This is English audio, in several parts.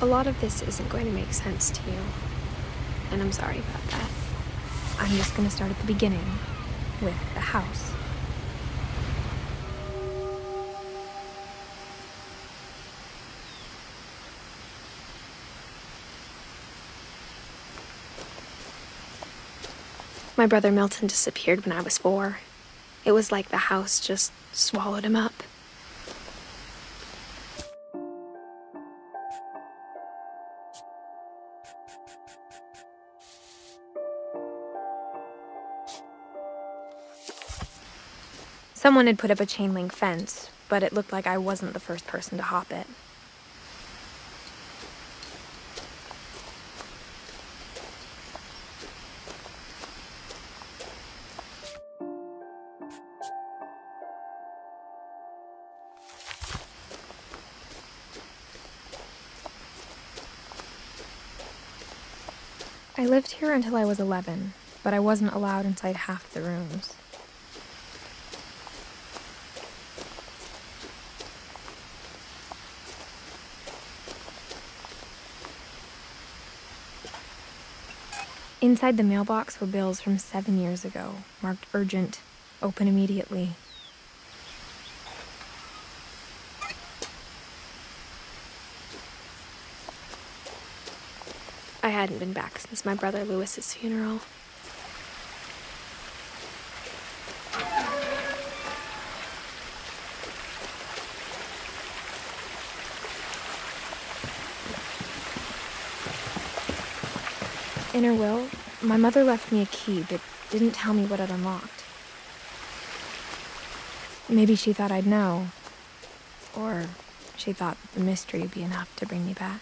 A lot of this isn't going to make sense to you, and I'm sorry about that. I'm just going to start at the beginning, with the house. My brother Milton disappeared when I was 4. It was like the house just swallowed him up. Someone had put up a chain link fence, but it looked like I wasn't the first person to hop it. I lived here until I was 11, but I wasn't allowed inside half the rooms. Inside the mailbox were bills from 7 years ago, marked urgent, open immediately. I hadn't been back since my brother Lewis's funeral. In her will, my mother left me a key but didn't tell me what it unlocked. Maybe she thought I'd know, or she thought that the mystery would be enough to bring me back.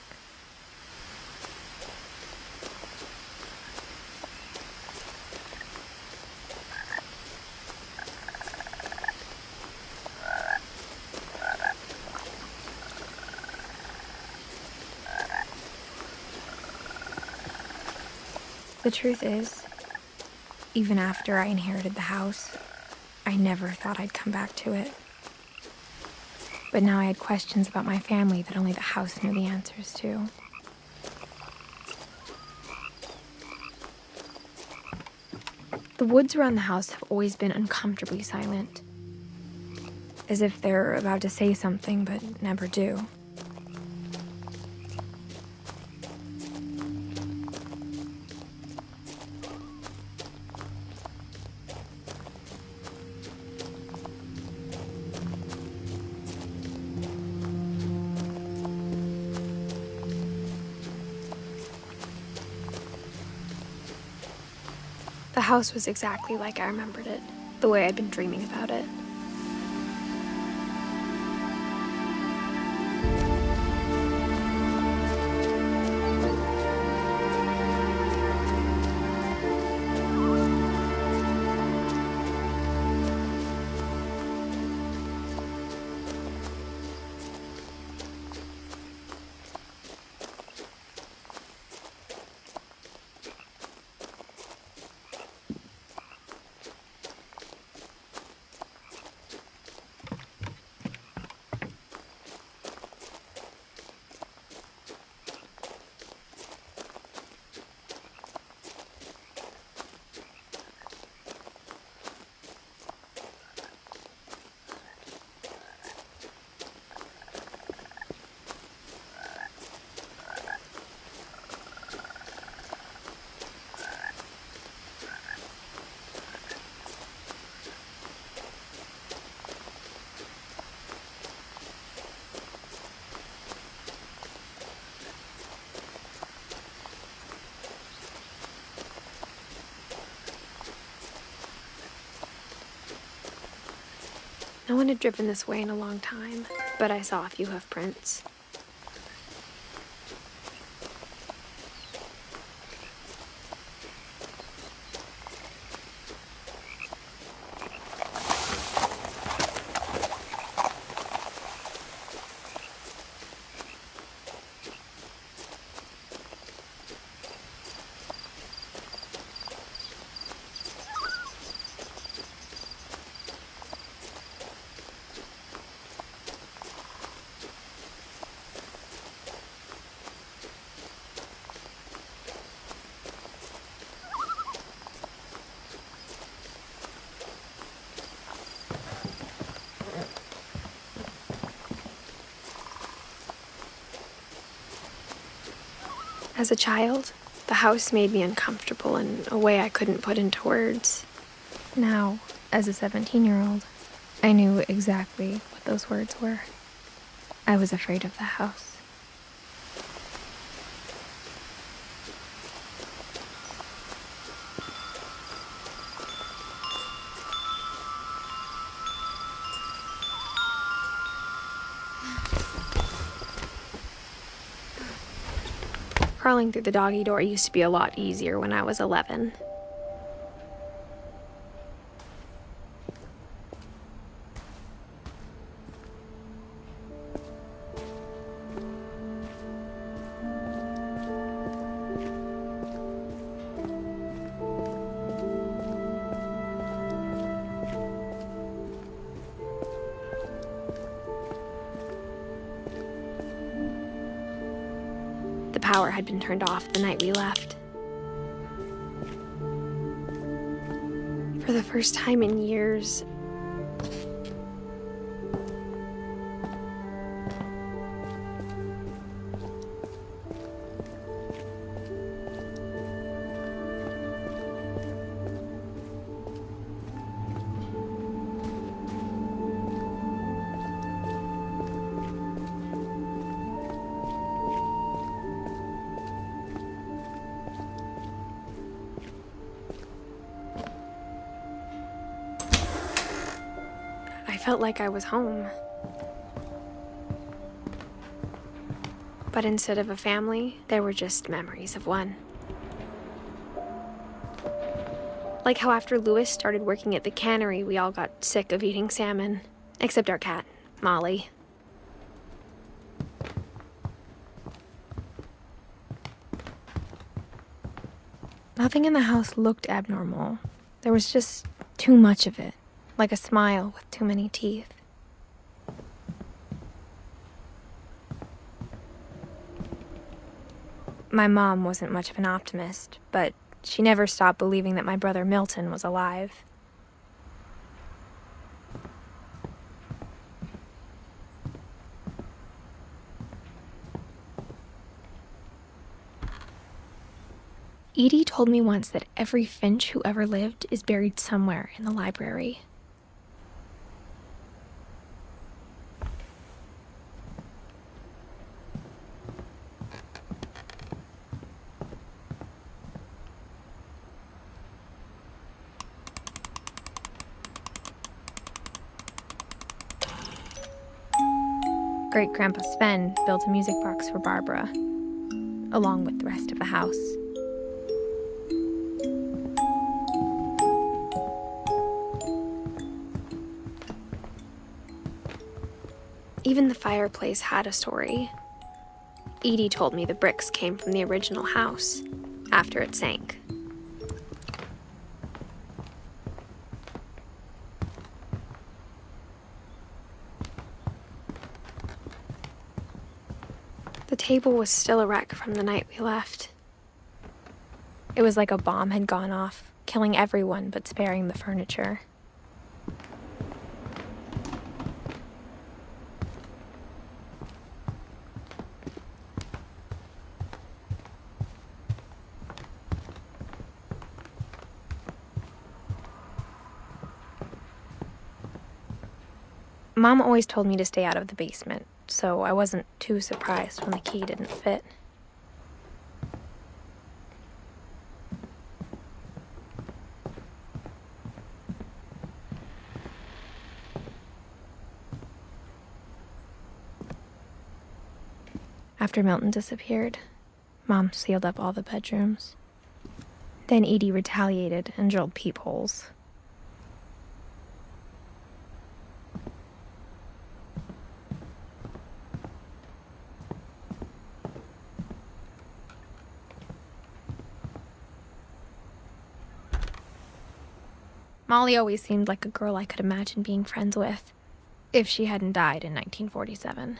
The truth is, even after I inherited the house, I never thought I'd come back to it. But now I had questions about my family that only the house knew the answers to. The woods around the house have always been uncomfortably silent, as if they're about to say something but never do. The house was exactly like I remembered it, the way I'd been dreaming about it. No one had driven this way in a long time, but I saw a few hoof prints. As a child, the house made me uncomfortable in a way I couldn't put into words. Now, as a 17-year-old, I knew exactly what those words were. I was afraid of the house. Crawling through the doggy door used to be a lot easier when I was 11. The power had been turned off the night we left. For the first time in years, I felt like I was home. But instead of a family, there were just memories of one. Like how after Louis started working at the cannery, we all got sick of eating salmon. Except our cat, Molly. Nothing in the house looked abnormal. There was just too much of it. Like a smile with too many teeth. My mom wasn't much of an optimist, but she never stopped believing that my brother Milton was alive. Edie told me once that every Finch who ever lived is buried somewhere in the library. Great-Grandpa Sven built a music box for Barbara, along with the rest of the house. Even the fireplace had a story. Edie told me the bricks came from the original house, after it sank. The table was still a wreck from the night we left. It was like a bomb had gone off, killing everyone but sparing the furniture. Mom always told me to stay out of the basement, so I wasn't too surprised when the key didn't fit. After Milton disappeared, Mom sealed up all the bedrooms. Then Edie retaliated and drilled peepholes. Molly always seemed like a girl I could imagine being friends with, if she hadn't died in 1947.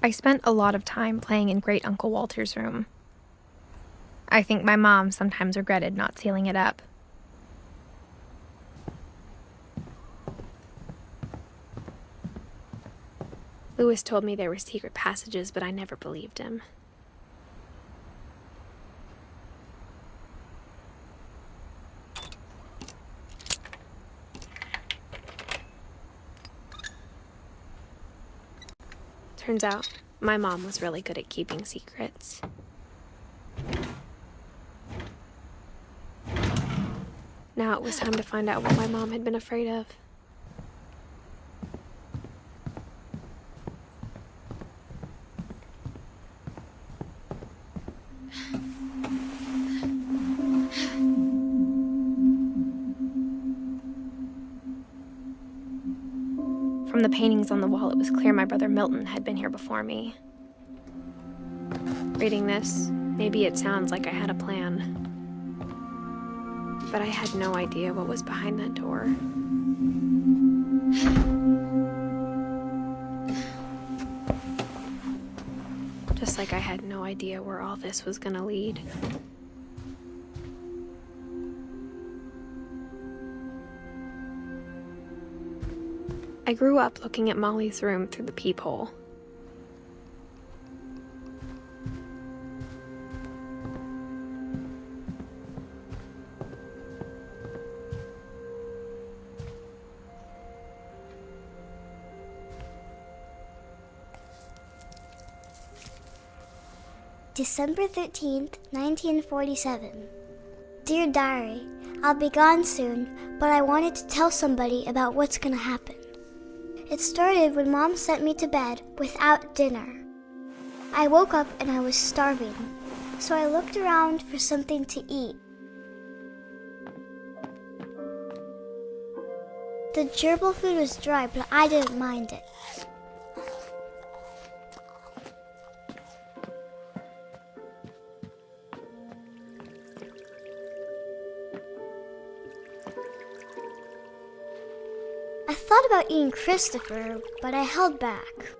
I spent a lot of time playing in Great Uncle Walter's room. I think my mom sometimes regretted not sealing it up. Lewis told me there were secret passages, but I never believed him. Turns out, my mom was really good at keeping secrets. Now it was time to find out what my mom had been afraid of. From the paintings on the wall, it was clear my brother Milton had been here before me. Reading this, maybe it sounds like I had a plan. But I had no idea what was behind that door. Just like I had no idea where all this was gonna lead. I grew up looking at Molly's room through the peephole. December 13th, 1947. Dear Diary, I'll be gone soon, but I wanted to tell somebody about what's gonna happen. It started when Mom sent me to bed without dinner. I woke up and I was starving, so I looked around for something to eat. The gerbil food was dry, but I didn't mind it. I thought about eating Christopher, but I held back.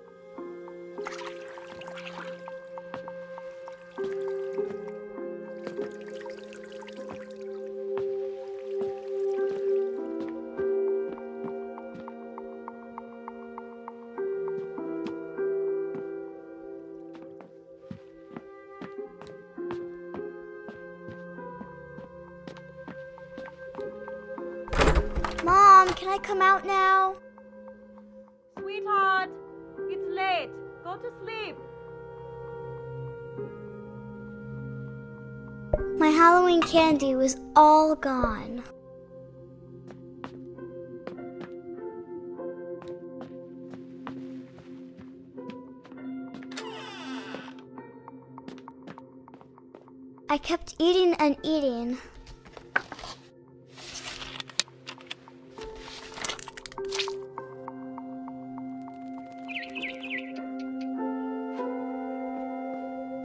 Mom, can I come out now? Sweetheart, it's late. Go to sleep. My Halloween candy was all gone. I kept eating and eating.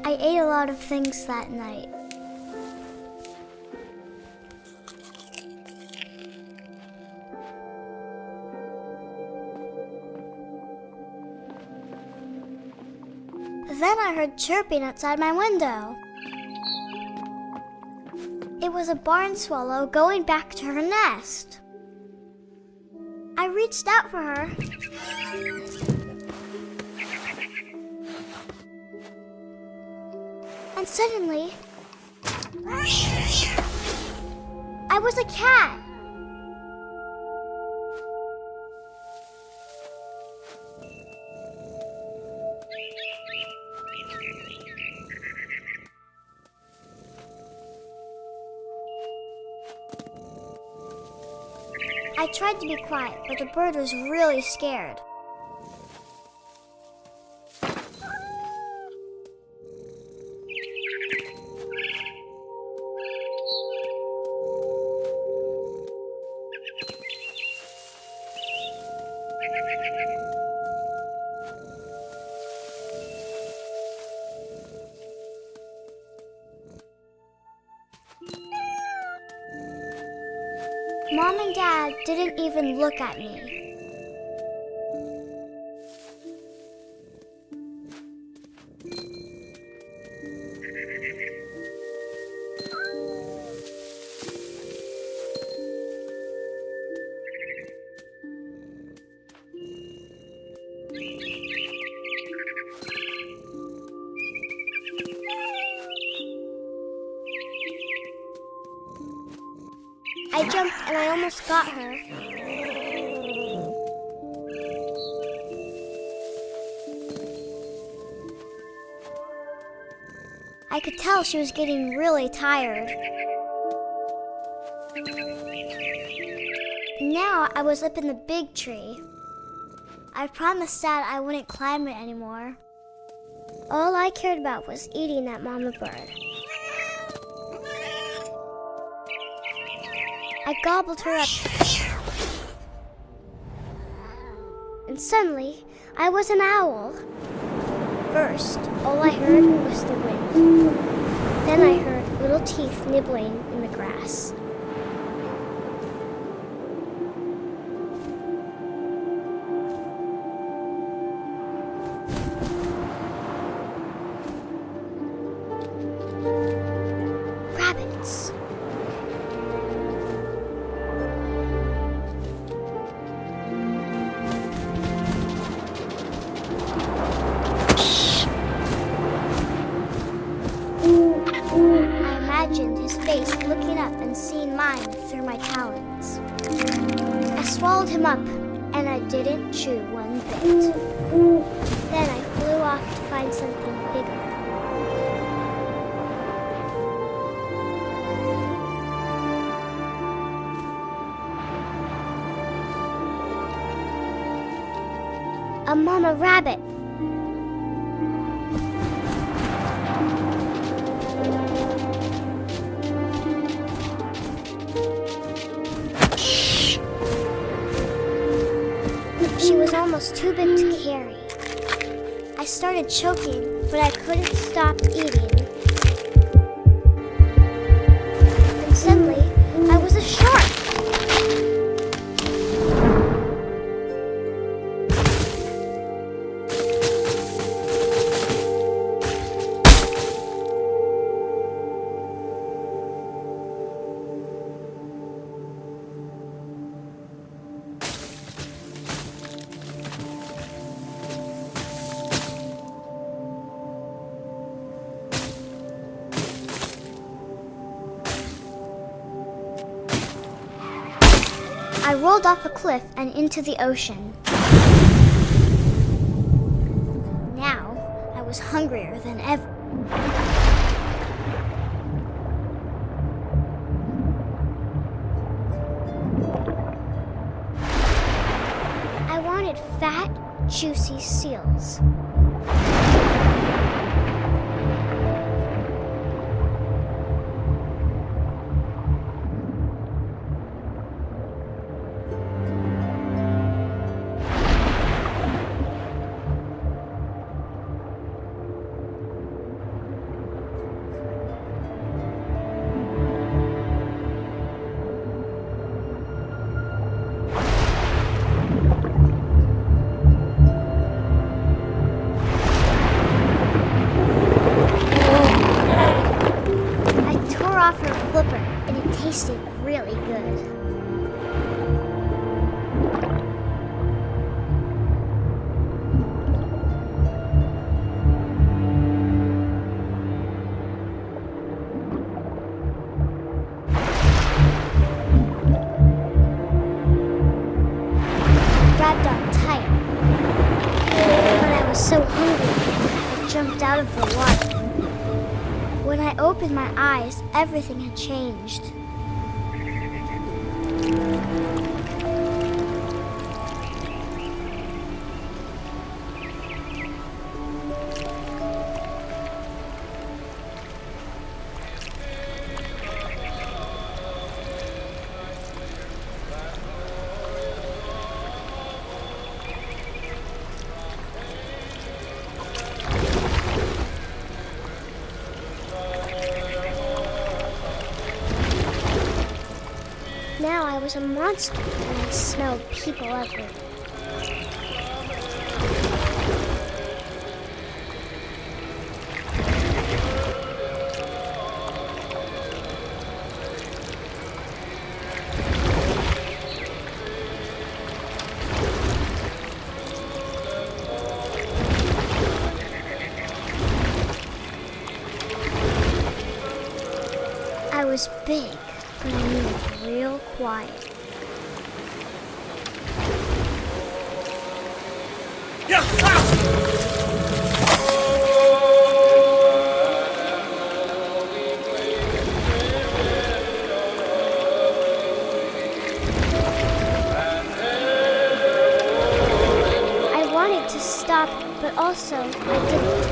I ate a lot of things that night. Then I heard chirping outside my window. It was a barn swallow going back to her nest. I reached out for her. And suddenly, I was a cat. I tried to be quiet, but the bird was really scared. Mom and Dad didn't even look at me. I jumped and I almost got her. I could tell she was getting really tired. Now I was up in the big tree. I promised Dad I wouldn't climb it anymore. All I cared about was eating that mama bird. I gobbled her up. And suddenly, I was an owl. First, all I heard was the wind. Then I heard little teeth nibbling in the grass. Rabbits. I imagined his face looking up and seeing mine through my talons. I swallowed him up, and I didn't chew one bit. Then I flew off to find something bigger. A mama rabbit. She was almost too big to carry. I started choking, but I couldn't stop eating. And suddenly, I was a shark. I rolled off a cliff and into the ocean. Now, I was hungrier than ever. I wanted fat, juicy seals. Off her flipper, and it tasted really good. Grabbed on tight, but I was so hungry, I jumped out of the water. When I opened my eyes, everything had changed. Now I was a monster, and I smelled people everywhere. I was big. but I knew it's real quiet. I wanted to stop, but also I didn't.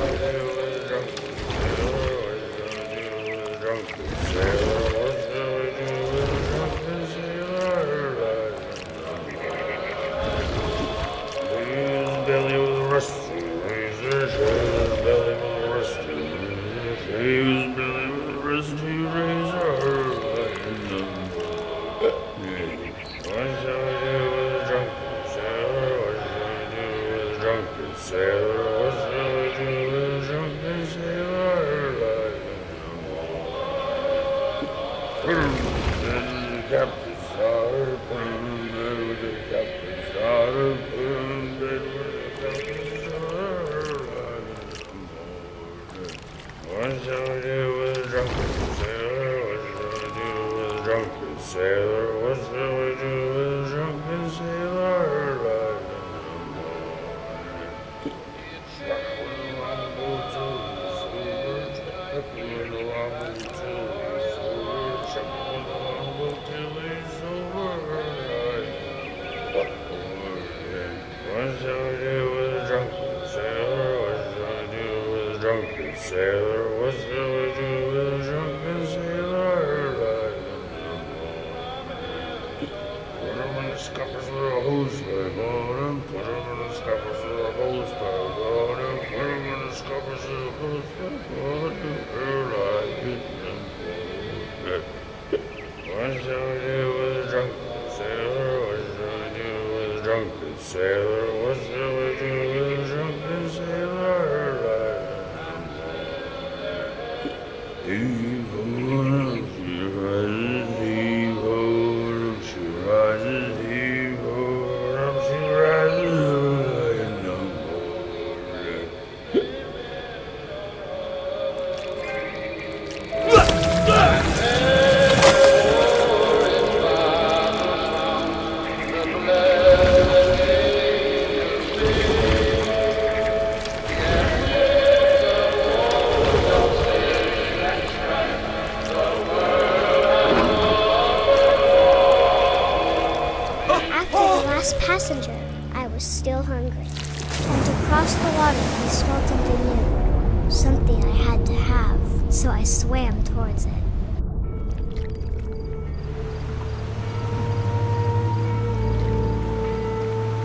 Passenger, I was still hungry, and to cross the water I smelled something new, something I had to have, so I swam towards it.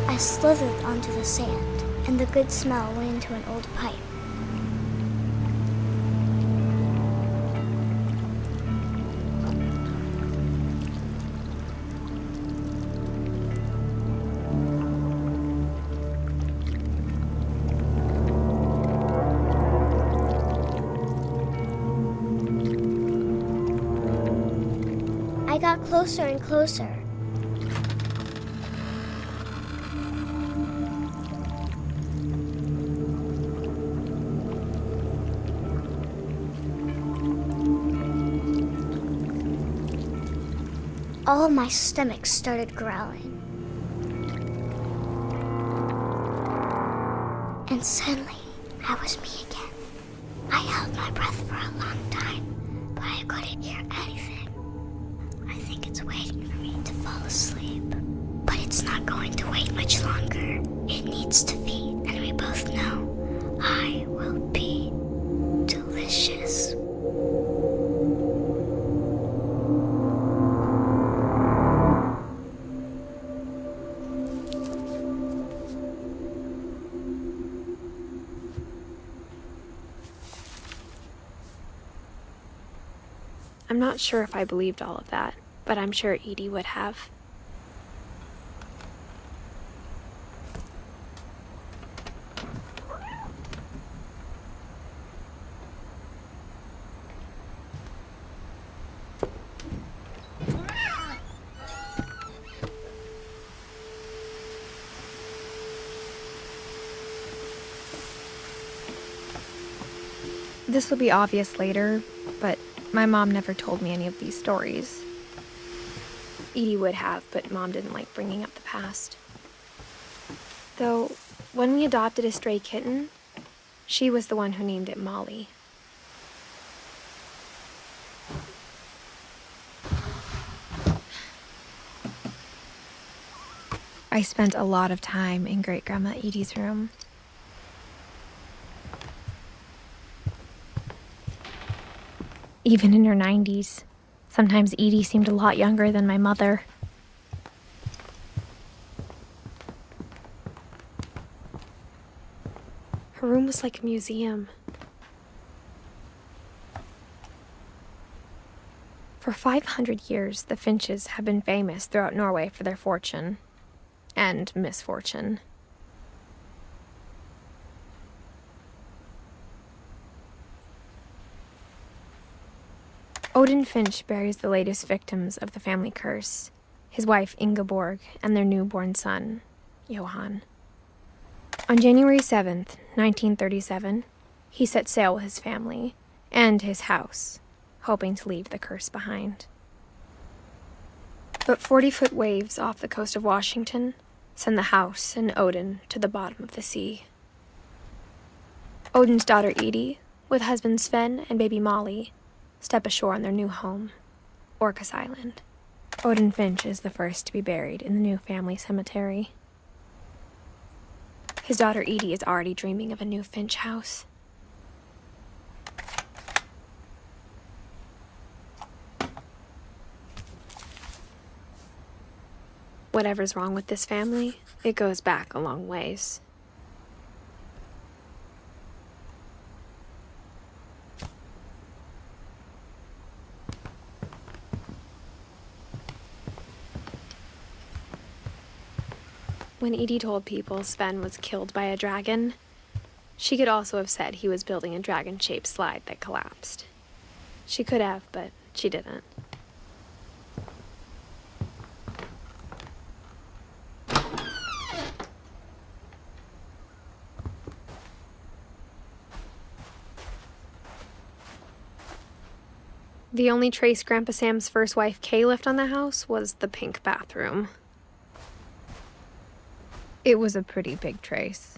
I slithered onto the sand, and the good smell went into an old pipe. I got closer and closer. All of my stomach started growling. And suddenly, I was me again. I held my breath for a long time, but I couldn't hear anything. I think it's waiting for me to fall asleep. But it's not going to wait much longer. It needs to feed, and we both know I will be delicious. I'm not sure if I believed all of that, but I'm sure Edie would have. This will be obvious later, but my mom never told me any of these stories. Edie would have, but Mom didn't like bringing up the past. Though, when we adopted a stray kitten, she was the one who named it Molly. I spent a lot of time in Great-Grandma Edie's room. Even in her 90s, sometimes Edie seemed a lot younger than my mother. Her room was like a museum. For 500 years, the Finches have been famous throughout Norway for their fortune and misfortune. Odin Finch buries the latest victims of the family curse, his wife Ingeborg and their newborn son, Johan. On January 7th, 1937, he set sail with his family and his house, hoping to leave the curse behind. But 40-foot waves off the coast of Washington send the house and Odin to the bottom of the sea. Odin's daughter Edie, with husband Sven and baby Molly, step ashore on their new home, Orcas Island. Odin Finch is the first to be buried in the new family cemetery. His daughter Edie is already dreaming of a new Finch house. Whatever's wrong with this family, it goes back a long ways. When Edie told people Sven was killed by a dragon, she could also have said he was building a dragon-shaped slide that collapsed. She could have, but she didn't. The only trace Grandpa Sam's first wife, Kay, left on the house was the pink bathroom. It was a pretty big trace.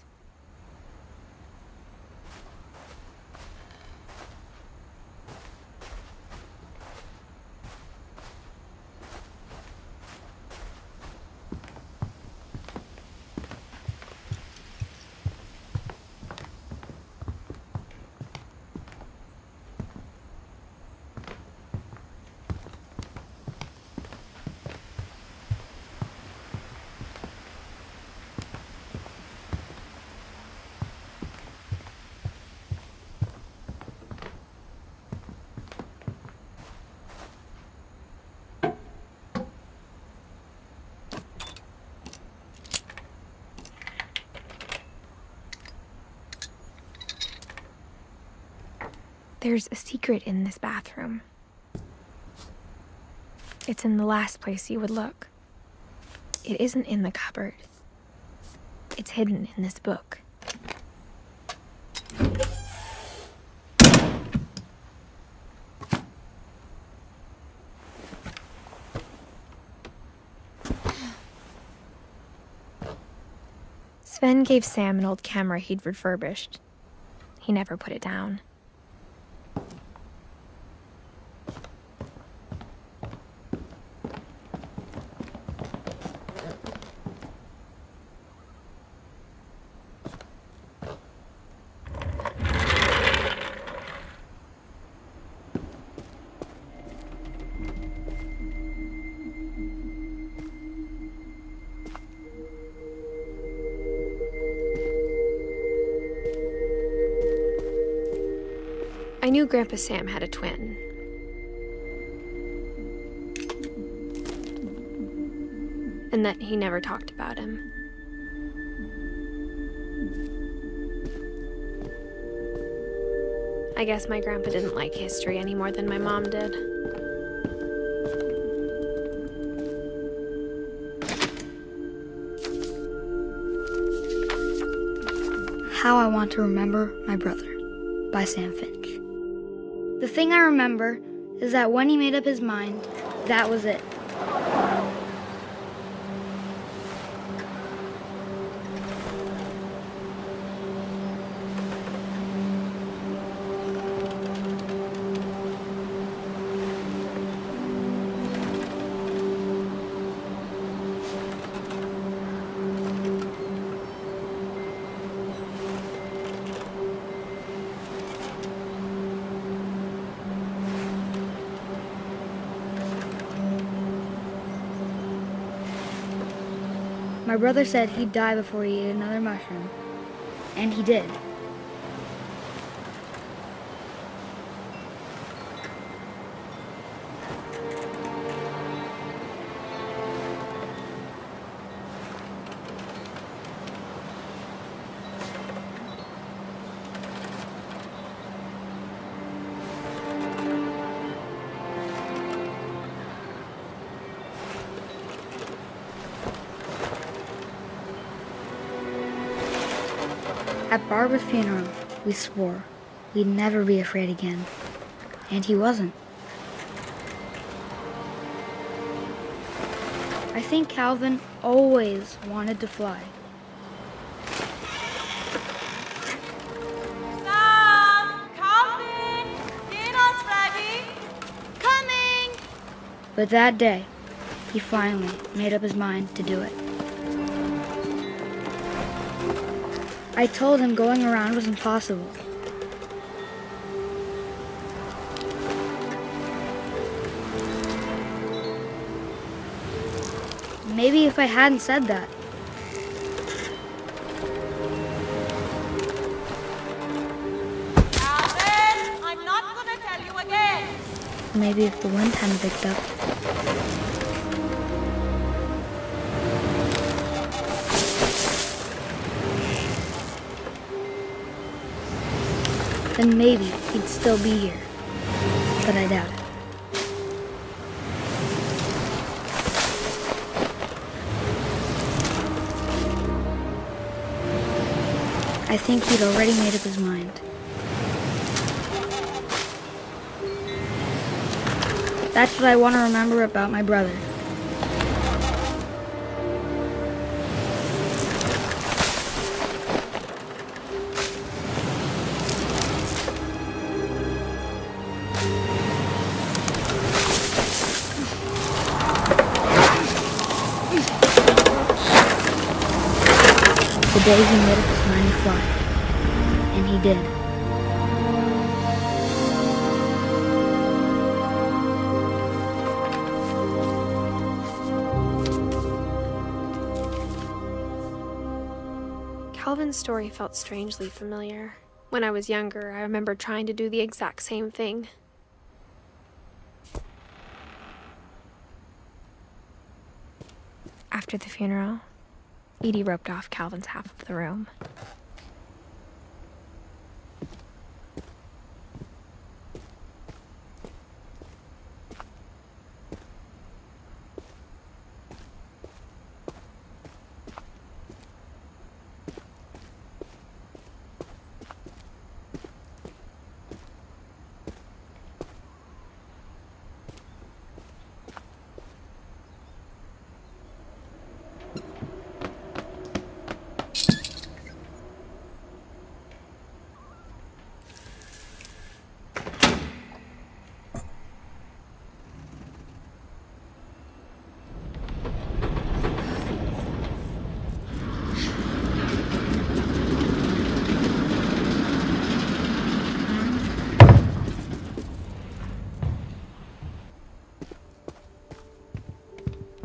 There's a secret in this bathroom. It's in the last place you would look. It isn't in the cupboard. It's hidden in this book. Sven gave Sam an old camera he'd refurbished. He never put it down. I knew Grandpa Sam had a twin. And that he never talked about him. I guess my grandpa didn't like history any more than my mom did. How I Want to Remember My Brother by Sam Finch. The thing I remember is that when he made up his mind, that was it. My brother said he'd die before he ate another mushroom. And he did. At Barbara's funeral, we swore we'd never be afraid again. And he wasn't. I think Calvin always wanted to fly. Sam! Calvin! Dinner's ready! Coming! But that day, he finally made up his mind to do it. I told him going around was impossible. Maybe if I hadn't said that, Calvin! I'm not gonna tell you again! maybe if the wind hadn't picked up. Then maybe he'd still be here. But I doubt it. I think he'd already made up his mind. That's what I want to remember about my brother. The day he made up his mind to fly. And he did. Calvin's story felt strangely familiar. When I was younger, I remember trying to do the exact same thing. After the funeral, Edie roped off Calvin's half of the room.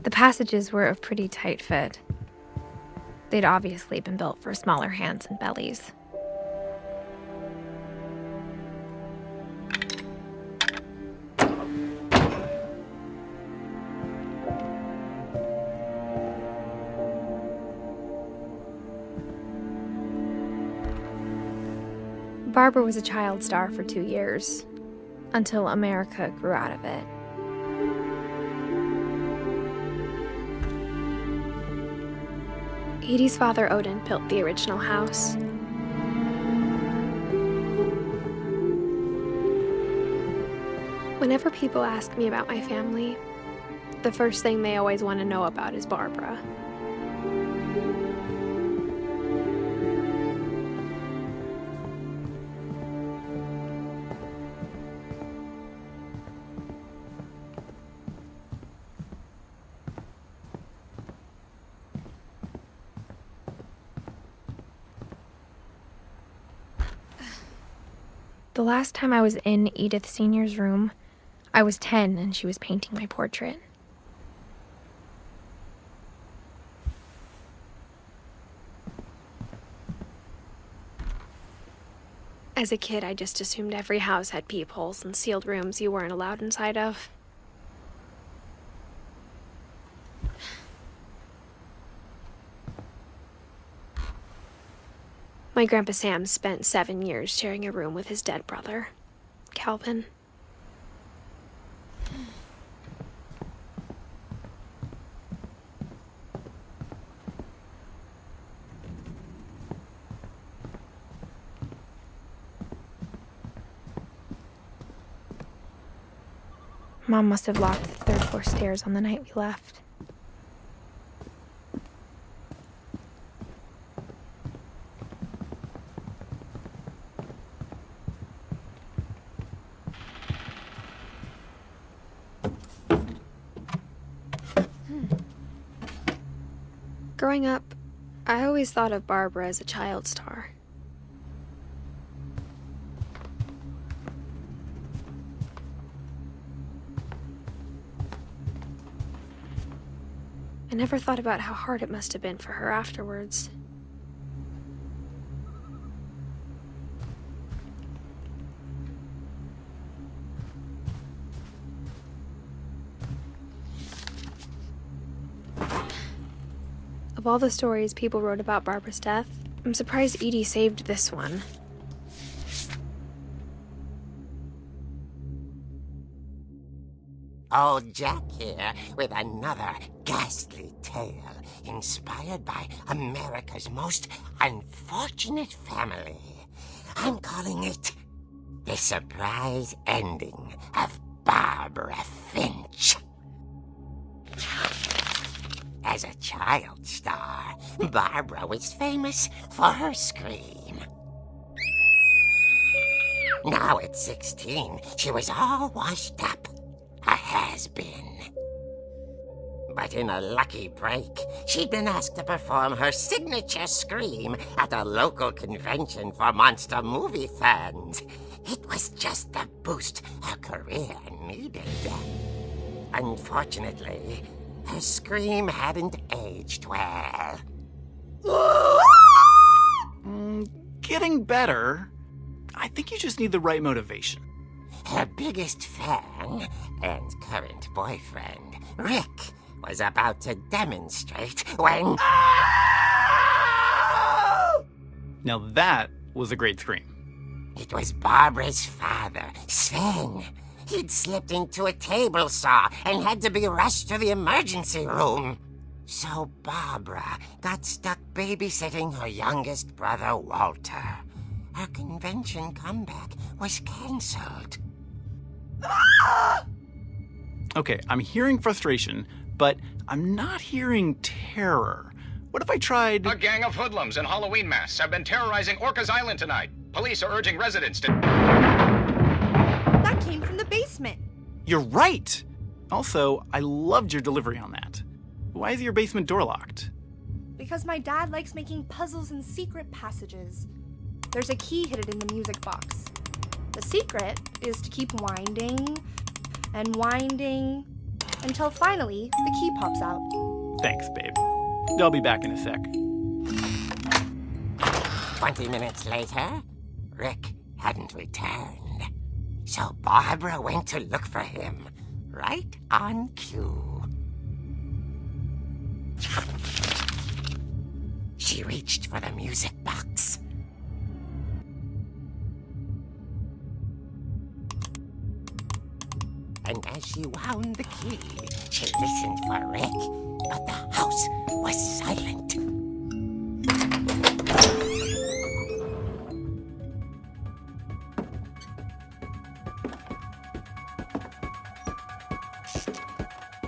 The passages were a pretty tight fit. They'd obviously been built for smaller hands and bellies. Barbara was a child star for 2 years, until America grew out of it. Edie's father, Odin, built the original house. Whenever people ask me about my family, the first thing they always want to know about is Barbara. The last time I was in Edith Sr.'s room, I was 10 and she was painting my portrait. As a kid, I just assumed every house had peepholes and sealed rooms you weren't allowed inside of. My Grandpa Sam spent 7 years sharing a room with his dead brother, Calvin. Mom must have locked the third floor stairs on the night we left. Growing up, I always thought of Barbara as a child star. I never thought about how hard it must have been for her afterwards. Of all the stories people wrote about Barbara's death, I'm surprised Edie saved this one. Old Jack here with another ghastly tale inspired by America's most unfortunate family. I'm calling it The Surprise Ending of Barbara Finch. As a child star, Barbara was famous for her scream. Now at 16, she was all washed up. A has-been. But in a lucky break, she'd been asked to perform her signature scream at a local convention for monster movie fans. It was just the boost her career needed. Unfortunately, her scream hadn't aged well. Getting better. I think you just need the right motivation. Her biggest fan and current boyfriend, Rick, was about to demonstrate when... Now that was a great scream. It was Barbara's father, Sven. He'd slipped into a table saw and had to be rushed to the emergency room. So Barbara got stuck babysitting her youngest brother, Walter. Her convention comeback was cancelled. Okay, I'm hearing frustration, but I'm not hearing terror. What if I tried... A gang of hoodlums in Halloween masks have been terrorizing Orcas Island tonight. Police are urging residents to... That came from the basement. You're right! Also, I loved your delivery on that. Why is your basement door locked? Because my dad likes making puzzles and secret passages. There's a key hidden in the music box. The secret is to keep winding and winding until finally the key pops out. Thanks, babe. I'll be back in a sec. 20 minutes later, Rick hadn't returned. So Barbara went to look for him, right on cue. She reached for the music box. And as she wound the key, she listened for Rick, but the house was silent.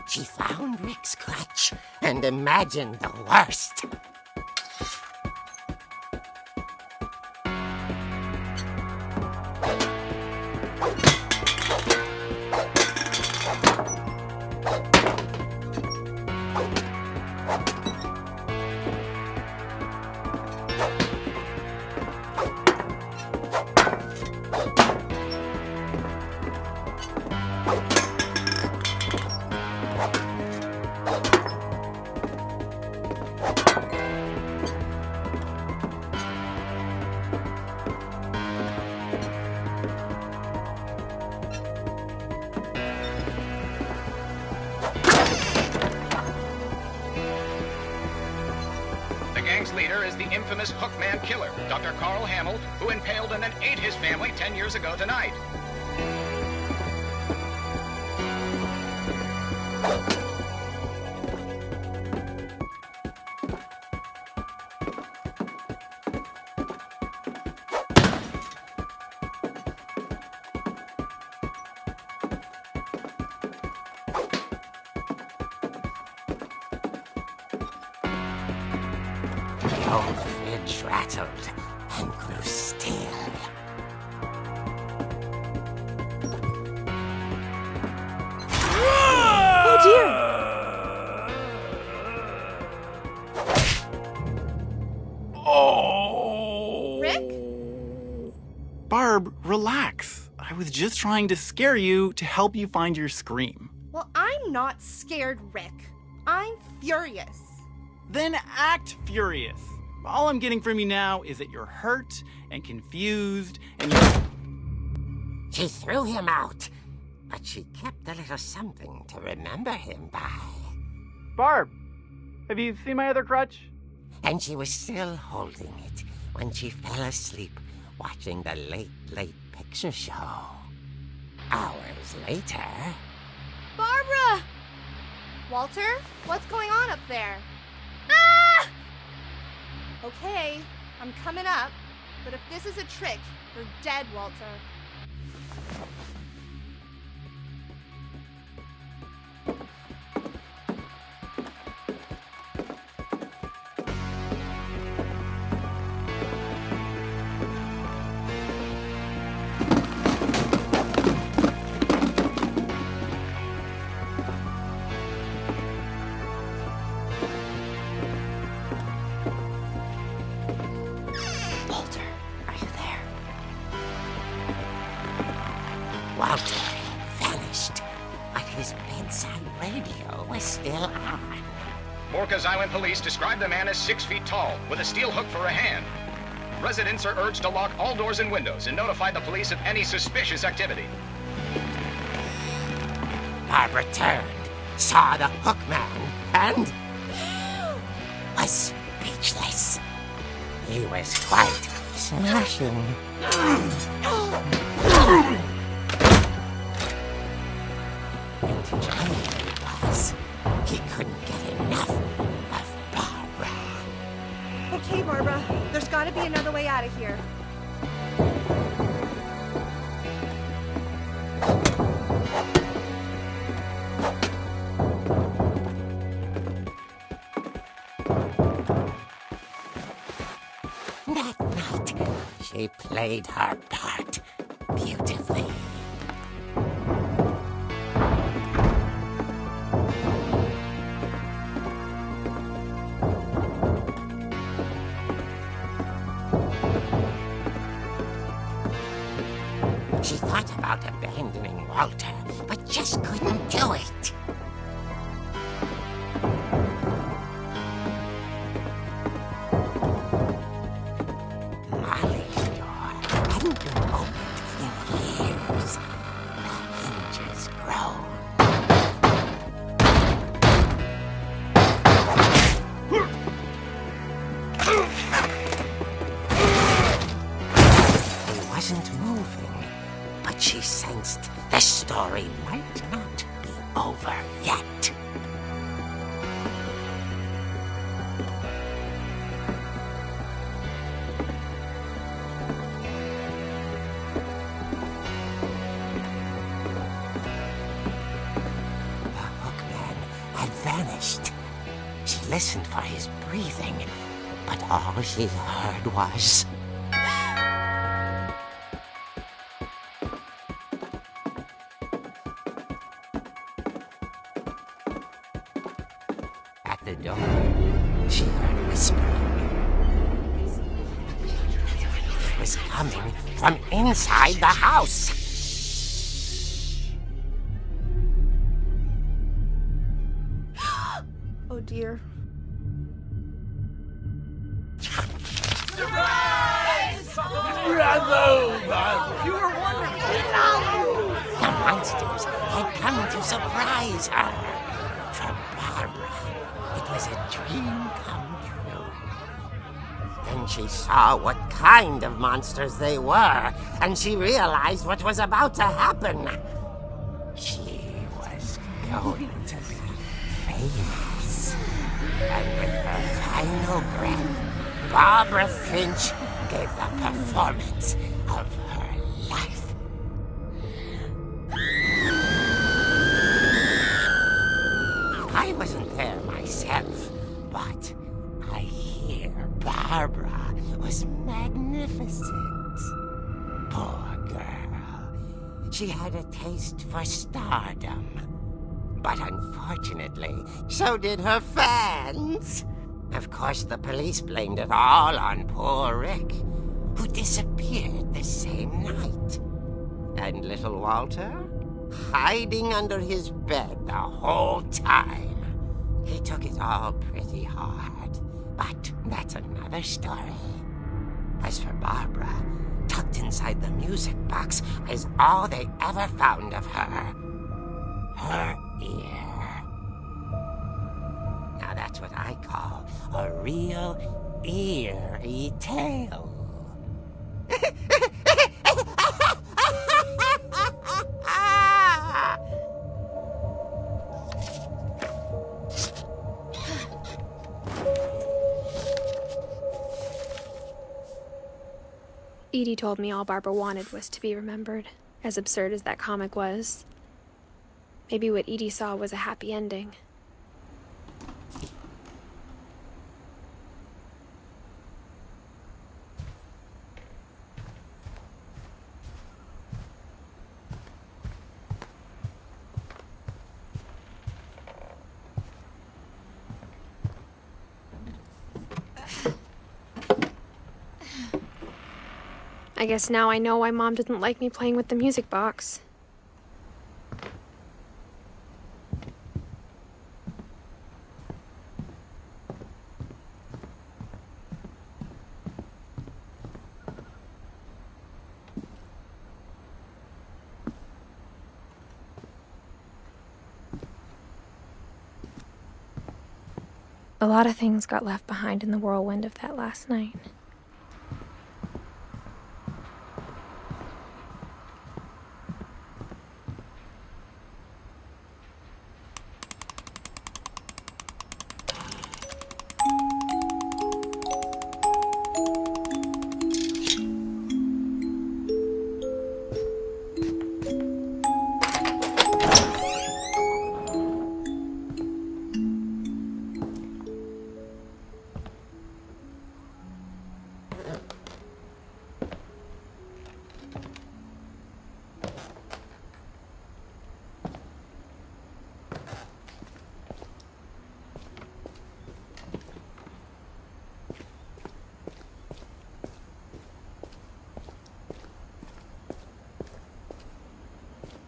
She found Rick's crutch and imagined the worst. as the infamous Hookman killer, Dr. Carl Hamill, who impaled and then ate his family 10 years ago tonight. The old fridge rattled and grew still. Oh dear! Oh! Rick? Barb, relax. I was just trying to scare you to help you find your scream. Well, I'm not scared, Rick. I'm furious. Then act furious. All I'm getting from you now is that you're hurt and confused and you're... She threw him out, but she kept a little something to remember him by. Barb, have you seen my other crutch? And she was still holding it when she fell asleep watching the late picture show. Hours later... Barbara! Walter, what's going on up there? Ah! Okay, I'm coming up, but if this is a trick, you're dead, Walter. Walter, are you there? Walter had vanished, but his bedside radio was still on. Orcas Island police describe the man as 6 feet tall, with a steel hook for a hand. Residents are urged to lock all doors and windows and notify the police of any suspicious activity. Barbara turned, saw the hook man, and was speechless. He was quite smashing. And the irony was, he couldn't get enough of Barbara. Okay, Barbara, there's gotta be another way out of here. That night, she played her part beautifully. She thought about abandoning Walter, but just couldn't do it. Molly's door hadn't been opened in years. The hinges groaned. He wasn't moving, but she sensed the story might not be over yet. The hookman had vanished. She listened for his breathing, but all she heard was... At the door, she heard whispering. It was coming from inside the house. Oh dear. The monsters had come to surprise her. For Barbara, it was a dream come true. Then she saw what kind of monsters they were, and she realized what was about to happen. She was going to be famous. And with her final breath, Barbara Finch gave the performance of her life. I wasn't there myself, but I hear Barbara was magnificent. Poor girl. She had a taste for stardom. But unfortunately, so did her fans. Of course, the police blamed it all on poor Rick, who disappeared the same night. And little Walter? Hiding under his bed the whole time. He took it all pretty hard, but that's another story. As for Barbara, tucked inside the music box is all they ever found of her. Her ear. Now that's what I call a real eerie tale. Edie told me all Barbara wanted was to be remembered, as absurd as that comic was. Maybe what Edie saw was a happy ending. I guess now I know why Mom didn't like me playing with the music box. A lot of things got left behind in the whirlwind of that last night.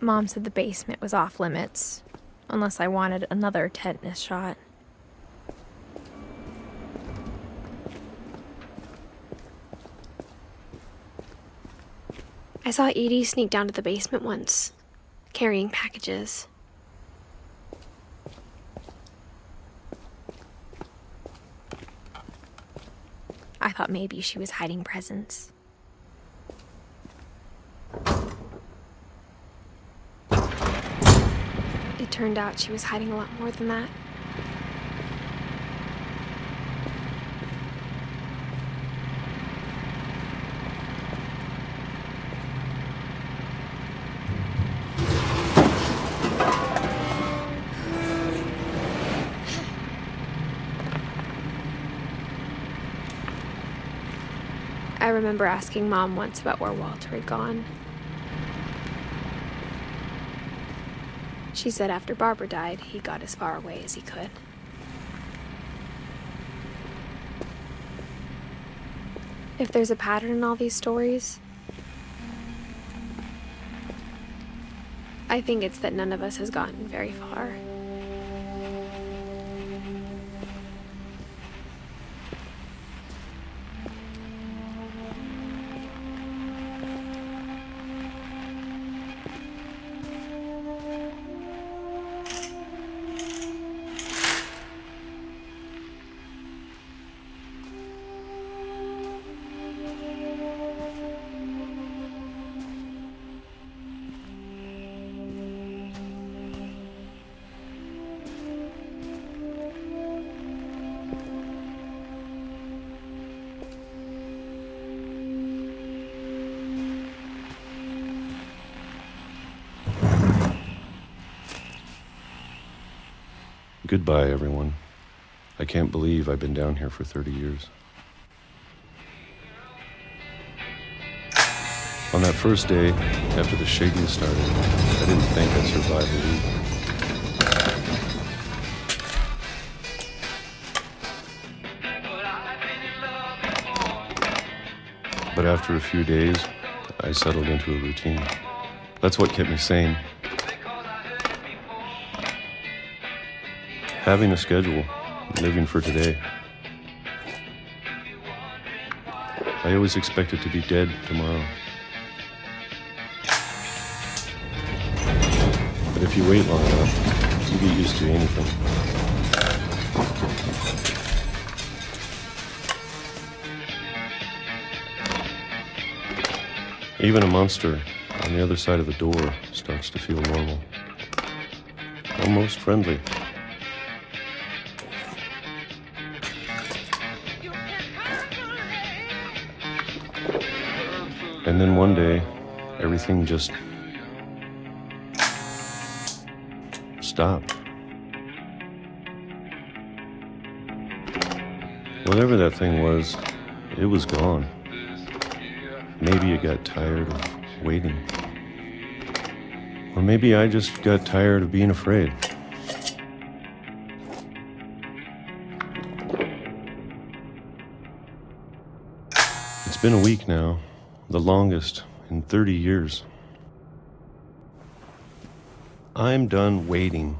Mom said the basement was off limits, unless I wanted another tetanus shot. I saw Edie sneak down to the basement once, carrying packages. I thought maybe she was hiding presents. It turned out she was hiding a lot more than that. I remember asking Mom once about where Walter had gone. She said after Barbara died, he got as far away as he could. If there's a pattern in all these stories, I think it's that none of us has gotten very far. Goodbye, everyone. I can't believe I've been down here for 30 years. On that first day, after the shaking started, I didn't think I'd survive the week. But after a few days, I settled into a routine. That's what kept me sane. Having a schedule, living for today. I always expected to be dead tomorrow. But if you wait long enough, you get used to anything. Even a monster on the other side of the door starts to feel normal. Almost friendly. And then one day, everything just stopped. Whatever that thing was, it was gone. Maybe it got tired of waiting. Or maybe I just got tired of being afraid. It's been a week now, the longest in 30 years. I'm done waiting.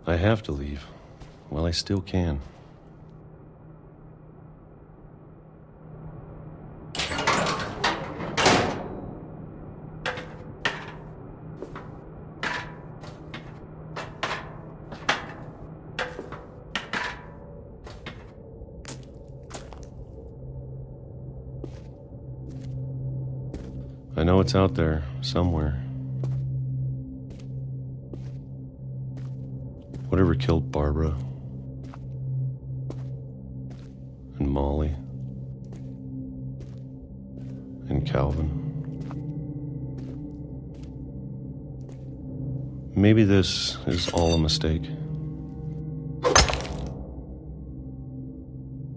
I have to leave while I still can. I know it's out there, somewhere. Whatever killed Barbara and Molly and Calvin. Maybe this is all a mistake.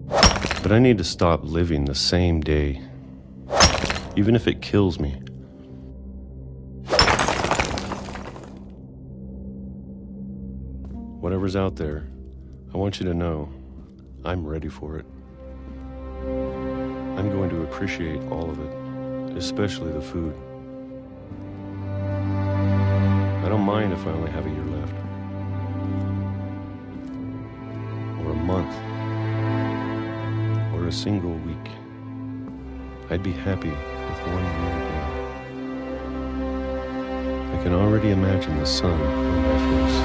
But I need to stop living the same day. Even if it kills me. Whatever's out there, I want you to know I'm ready for it. I'm going to appreciate all of it, especially the food. I don't mind if I only have a year left. Or a month. Or a single week. I'd be happy with 1 year day. I can already imagine the sun on my face.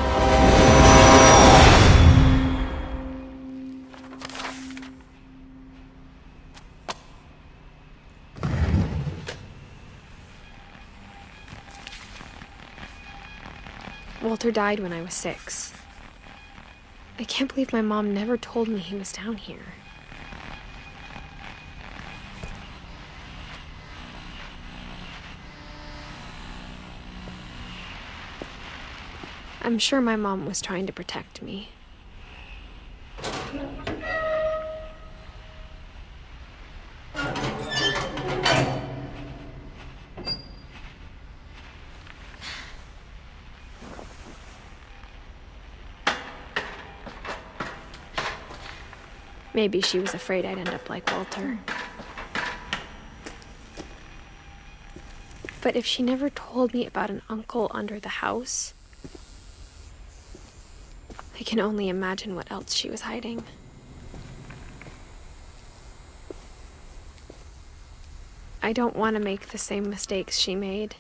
Walter died when I was 6. I can't believe my mom never told me he was down here. I'm sure my mom was trying to protect me. Maybe she was afraid I'd end up like Walter. But if she never told me about an uncle under the house, I can only imagine what else she was hiding. I don't want to make the same mistakes she made.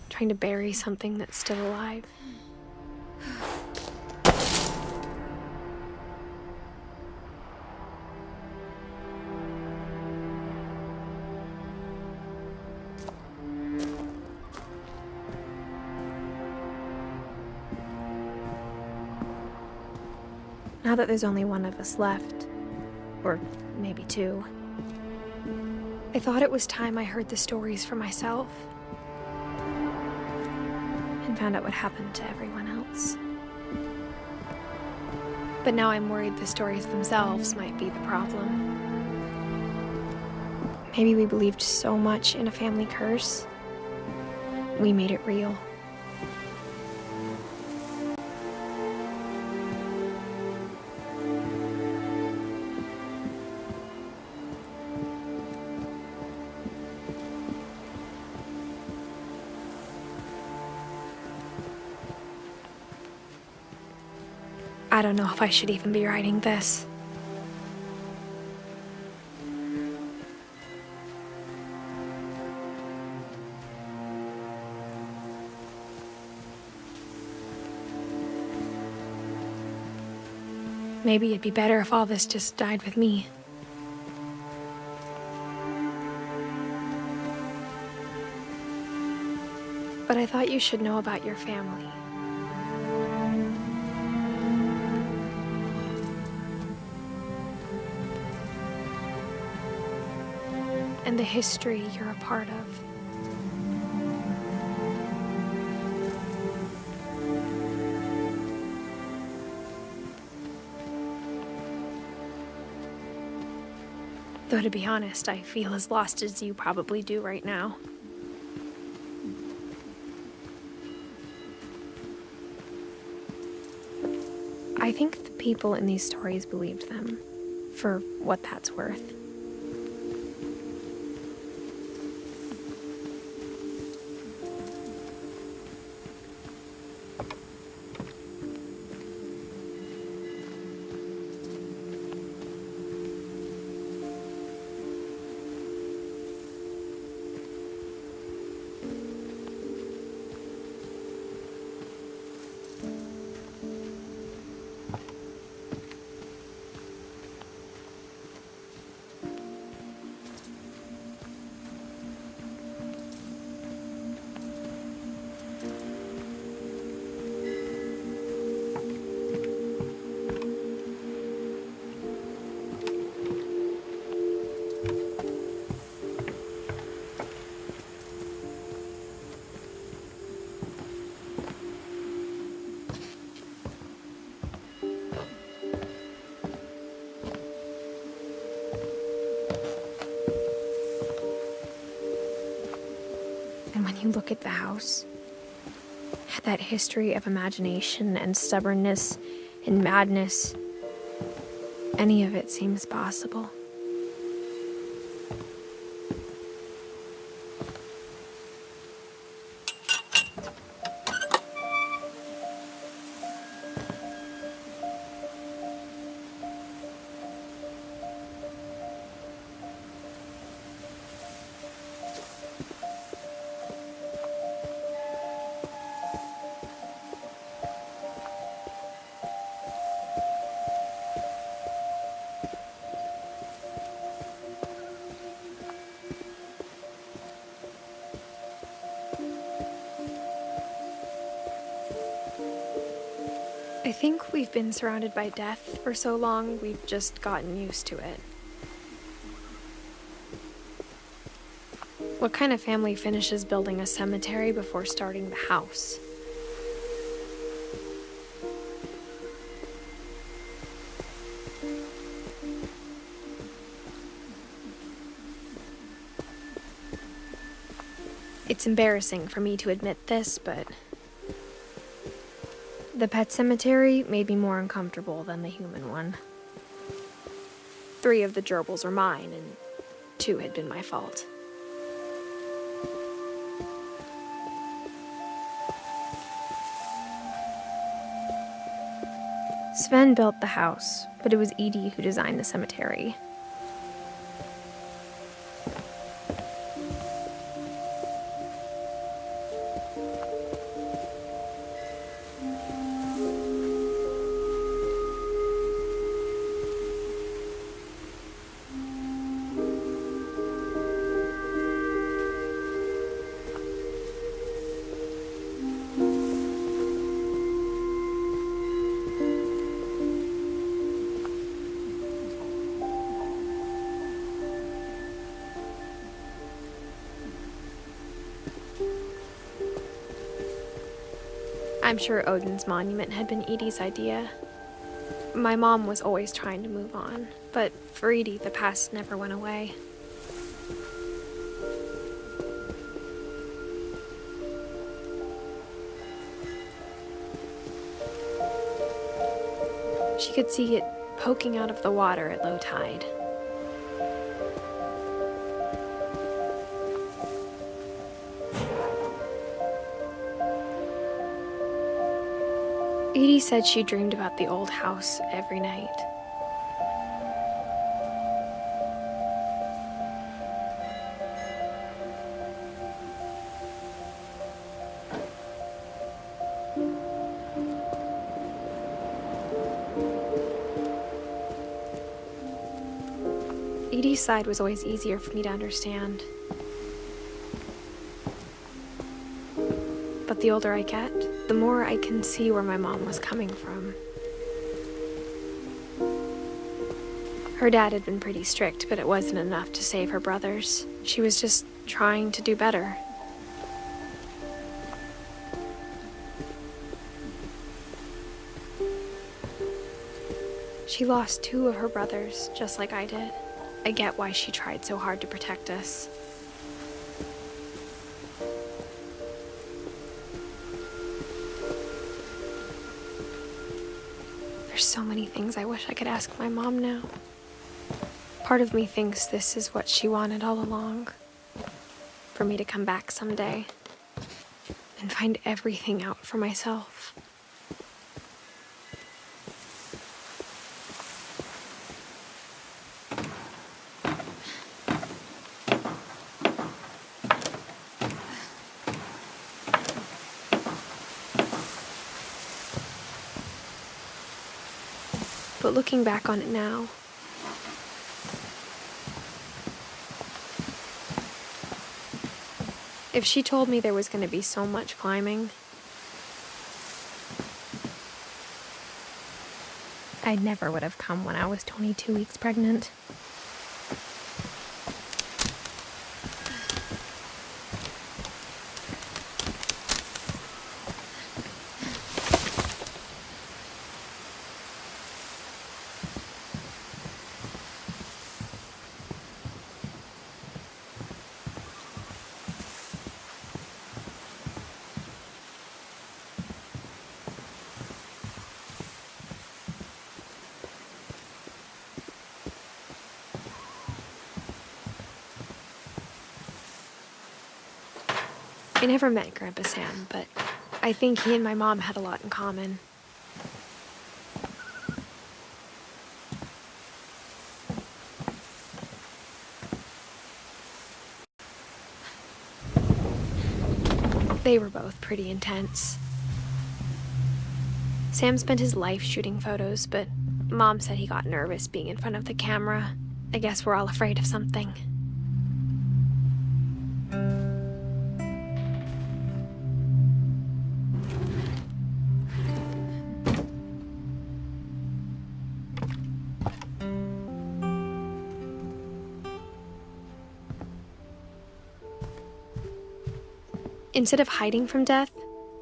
Trying to bury something that's still alive. Now that there's only one of us left, or maybe two, I thought it was time I heard the stories for myself and found out what happened to everyone else. But now I'm worried the stories themselves might be the problem. Maybe we believed so much in a family curse, we made it real. I don't know if I should even be writing this. Maybe it'd be better if all this just died with me. But I thought you should know about your family. And the history you're a part of. Though to be honest, I feel as lost as you probably do right now. I think the people in these stories believed them, for what that's worth. And when you look at the house, that history of imagination and stubbornness and madness, any of it seems possible. I think we've been surrounded by death for so long, we've just gotten used to it. What kind of family finishes building a cemetery before starting the house? It's embarrassing for me to admit this, but the pet cemetery made me more uncomfortable than the human one. 3 of the gerbils are mine, and 2 had been my fault. Sven built the house, but it was Edie who designed the cemetery. I'm sure Odin's monument had been Edie's idea. My mom was always trying to move on, but for Edie, the past never went away. She could see it poking out of the water at low tide. Edie said she dreamed about the old house every night. Edie's side was always easier for me to understand. But the older I get, the more I can see where my mom was coming from. Her dad had been pretty strict, but it wasn't enough to save her brothers. She was just trying to do better. She lost 2 of her brothers, just like I did. I get why she tried so hard to protect us. There's so many things I wish I could ask my mom now. Part of me thinks this is what she wanted all along. For me to come back someday and find everything out for myself. But looking back on it now, if she told me there was going to be so much climbing, I never would have come when I was 22 weeks pregnant. I never met Grandpa Sam, but I think he and my mom had a lot in common. They were both pretty intense. Sam spent his life shooting photos, but Mom said he got nervous being in front of the camera. I guess we're all afraid of something. Instead of hiding from death,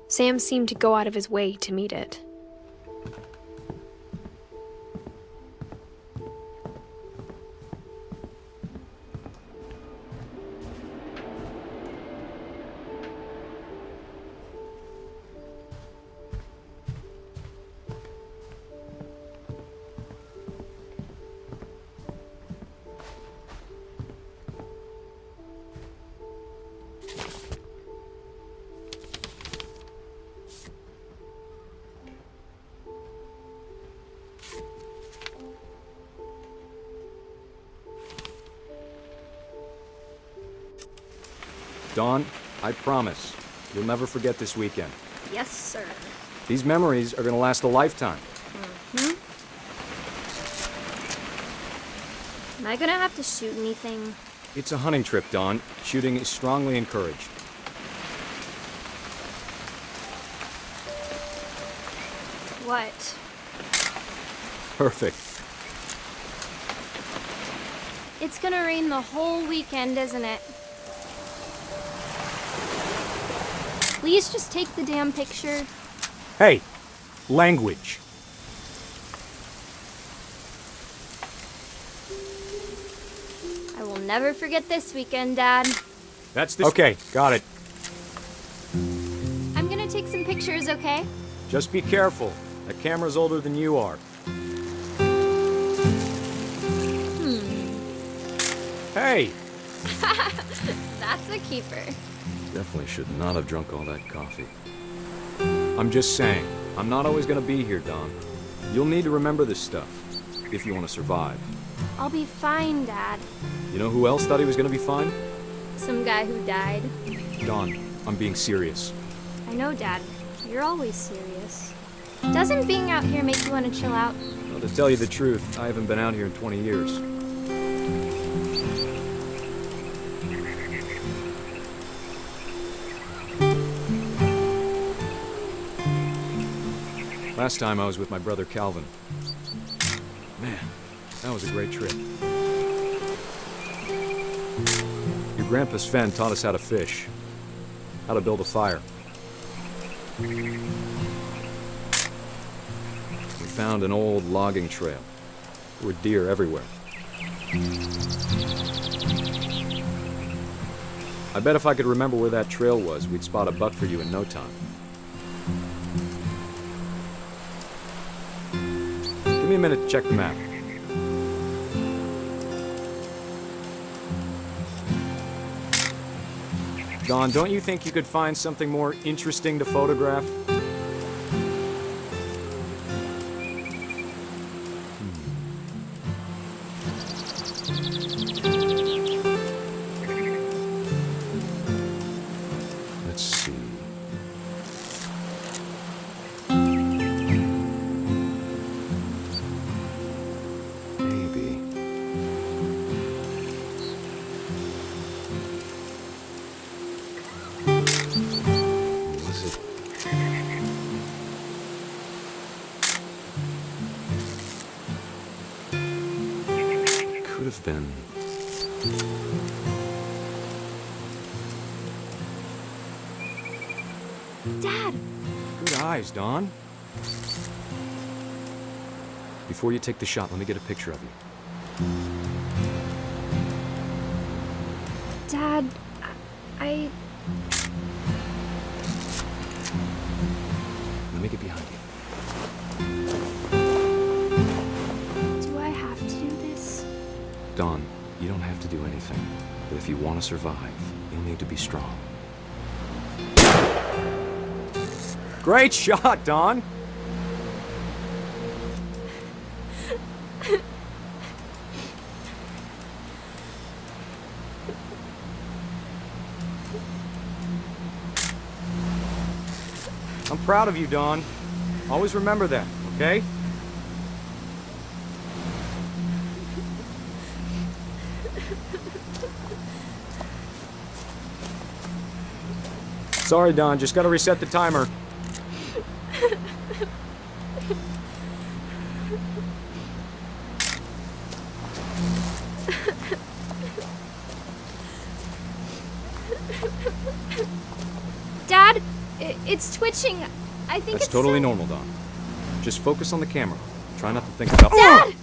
Sam seemed to go out of his way to meet it. Dawn, I promise, you'll never forget this weekend. Yes, sir. These memories are gonna last a lifetime. Am I gonna have to shoot anything? It's a hunting trip, Dawn. Shooting is strongly encouraged. What? Perfect. It's gonna rain the whole weekend, isn't it? Please just take the damn picture. Hey, language. I will never forget this weekend, Dad. That's this. Okay, got it. I'm gonna take some pictures, okay? Just be careful. That camera's older than you are. Hey! That's a keeper. Definitely should not have drunk all that coffee. I'm just saying, I'm not always gonna be here, Don. You'll need to remember this stuff, if you want to survive. I'll be fine, Dad. You know who else thought he was gonna be fine? Some guy who died. Don, I'm being serious. I know, Dad. You're always serious. Doesn't being out here make you want to chill out? Well, to tell you the truth, I haven't been out here in 20 years. Last time I was with my brother Calvin. Man, that was a great trip. Your grandpa Sven taught us how to fish, how to build a fire. We found an old logging trail. There were deer everywhere. I bet if I could remember where that trail was, we'd spot a buck for you in no time. Give me a minute to check the map. Don, don't you think you could find something more interesting to photograph? Let's see. Maybe. Was it? Could have been. Dad! Good eyes, Don. Before you take the shot, let me get a picture of you. Dad, I... Let me get behind you. Do I have to do this? Don, you don't have to do anything. But if you want to survive, you'll need to be strong. Great shot, Don! I'm proud of you, Don. Always remember that, okay? Sorry, Don. Just gotta reset the timer. Dad, it's twitching. I think That's it's totally normal, Don. Just focus on the camera. Try not to think about... Dad!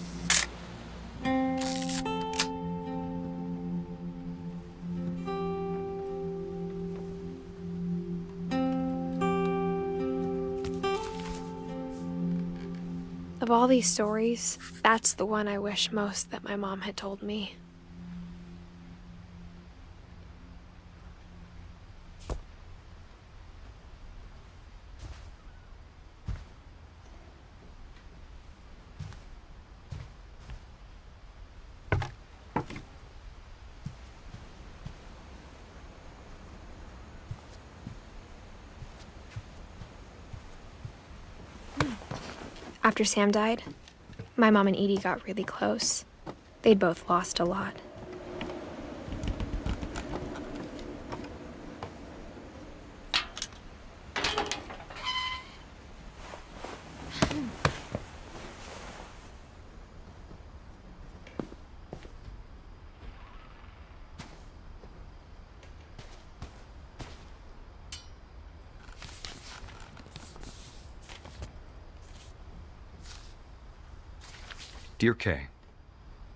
Of all these stories, that's the one I wish most that my mom had told me. After Sam died, my mom and Edie got really close. They'd both lost a lot. Dear Kay,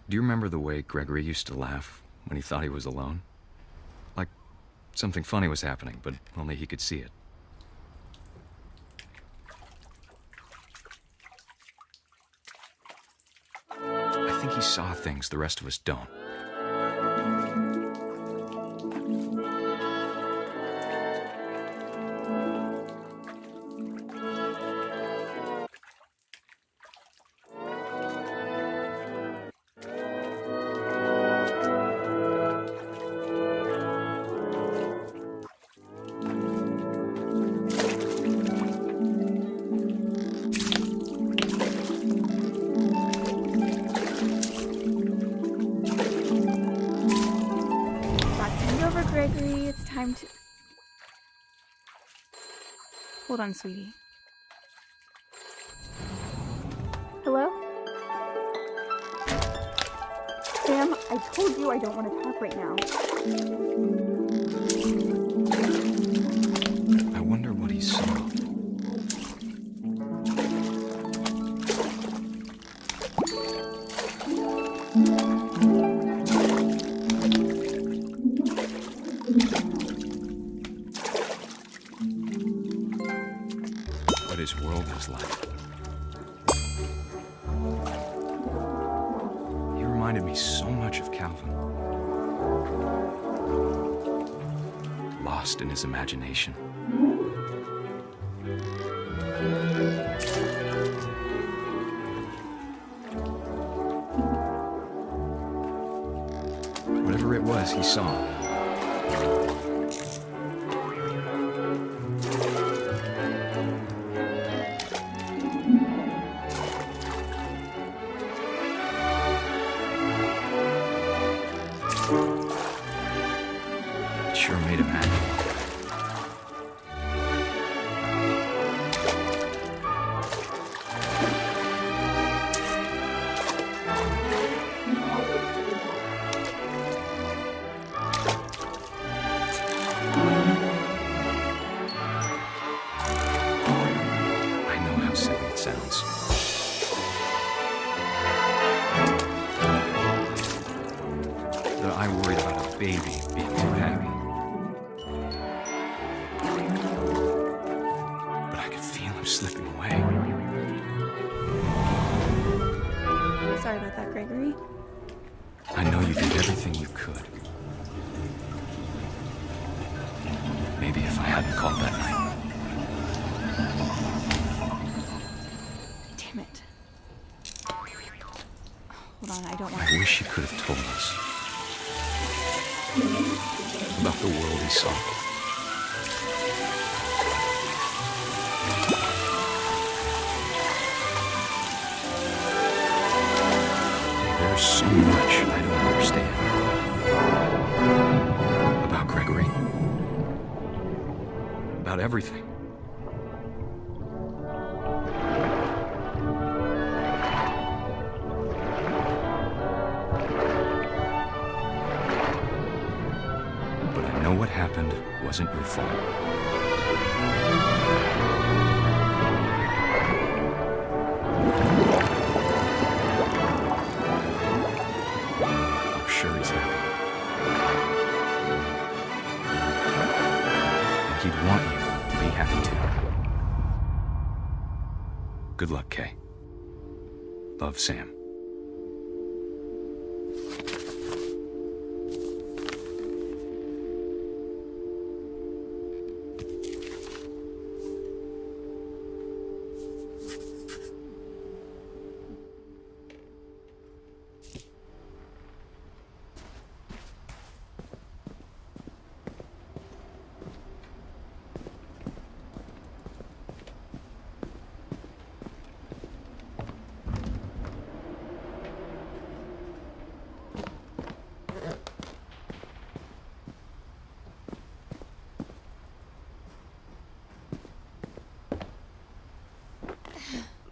do you remember the way Gregory used to laugh when he thought he was alone? Like something funny was happening, but only he could see it. I think he saw things the rest of us don't. Gregory, it's time to... Hold on, sweetie. Hello? Sam, I told you I don't want to talk right now. I wonder what he saw. His world was like. He reminded me so much of Calvin. Lost in his imagination. Whatever it was, he saw. Sure made him happy. I know how silly it sounds. That I worried about a baby being too happy. Slipping away. Sorry about that, Gregory. I know you did everything you could. Maybe if I hadn't called that night. Damn it. Hold on, I don't want I wish he could have told us about the world he saw. There's so much I don't understand about Gregory, about everything. But I know what happened wasn't your fault. Sure he's happy. And he'd want you to be happy too. Good luck, Kay. Love, Sam.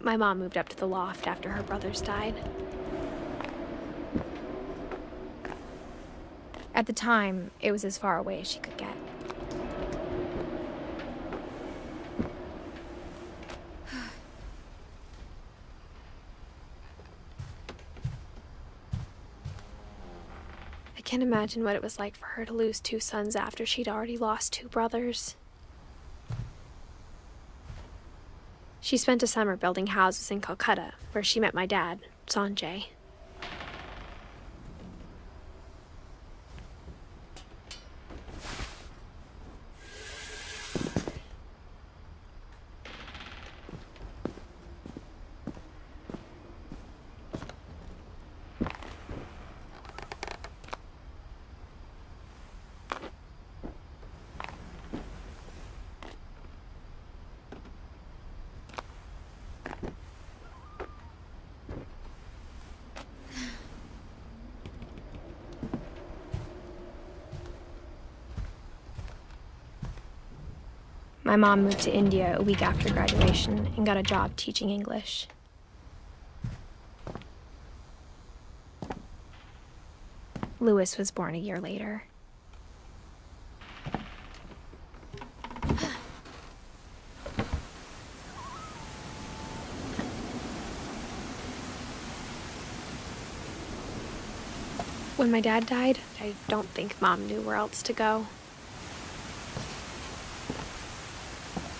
My mom moved up to the loft after her brothers died. At the time, it was as far away as she could get. can't imagine what it was like for her to lose 2 sons after she'd already lost 2 brothers. She spent a summer building houses in Calcutta, where she met my dad, Sanjay. My mom moved to India a week after graduation and got a job teaching English. Louis was born a year later. When my dad died, I don't think Mom knew where else to go.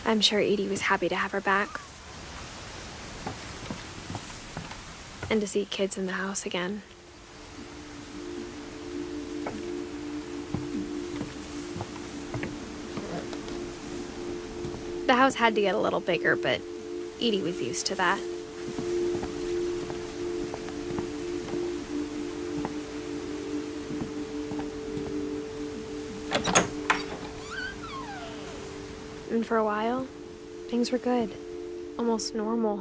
I'm sure Edie was happy to have her back. And to see kids in the house again. The house had to get a little bigger, but Edie was used to that. And for a while, things were good, almost normal.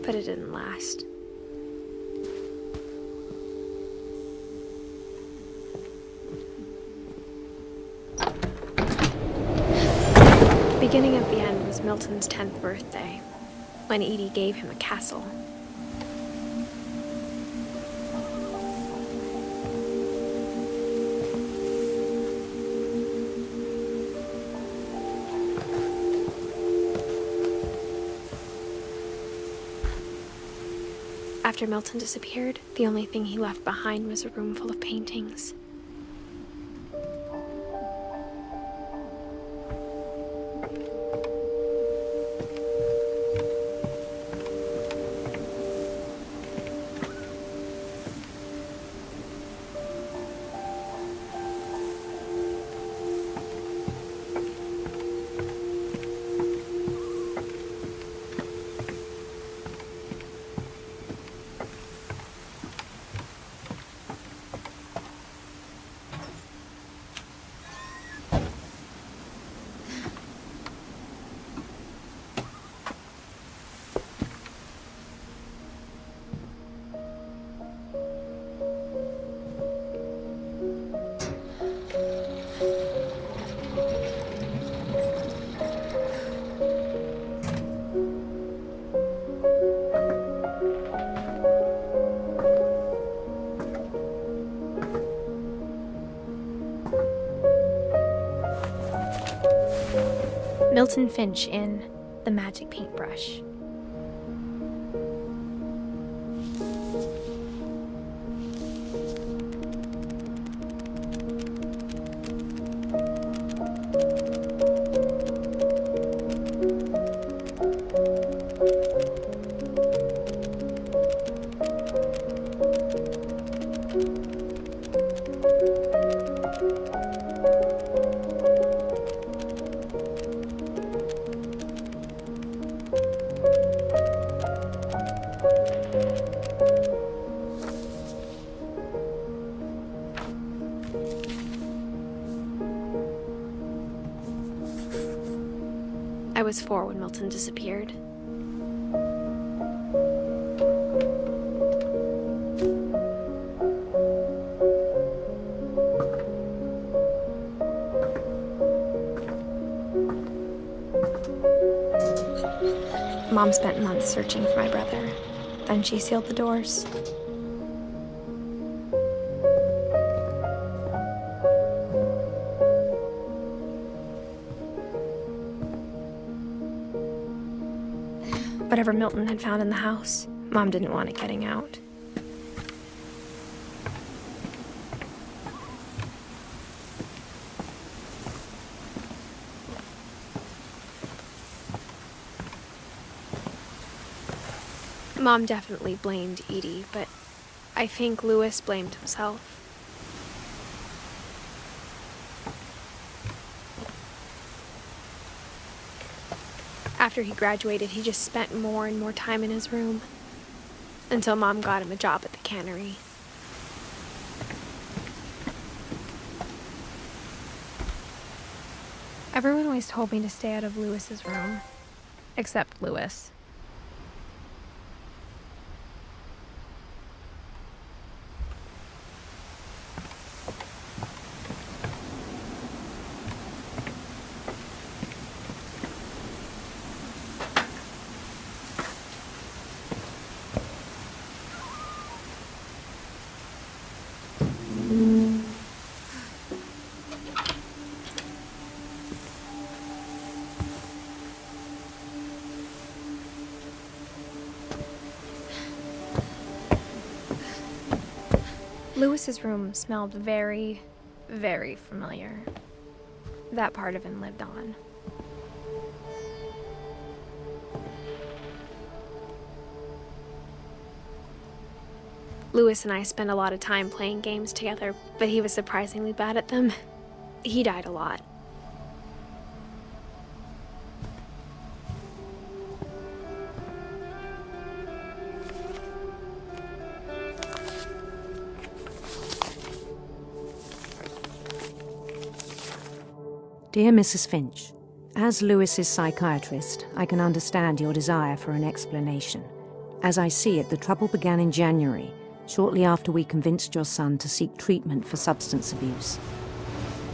But it didn't last. The beginning of the end was Milton's 10th birthday, when Edie gave him a castle. After Milton disappeared, the only thing he left behind was a room full of paintings. Milton Finch in The Magic Paintbrush. I was 4 when Milton disappeared. Mom spent months searching for my brother. Then she sealed the doors. Whatever Milton had found in the house, Mom didn't want it getting out. Mom definitely blamed Edie, but I think Louis blamed himself. After he graduated, he just spent more and more time in his room, until Mom got him a job at the cannery. Everyone always told me to stay out of Louis's room, except Louis. Louis's room smelled very, very familiar. That part of him lived on. Louis and I spent a lot of time playing games together, but he was surprisingly bad at them. He died a lot. Dear Mrs. Finch, as Louis's psychiatrist, I can understand your desire for an explanation. As I see it, the trouble began in January, shortly after we convinced your son to seek treatment for substance abuse.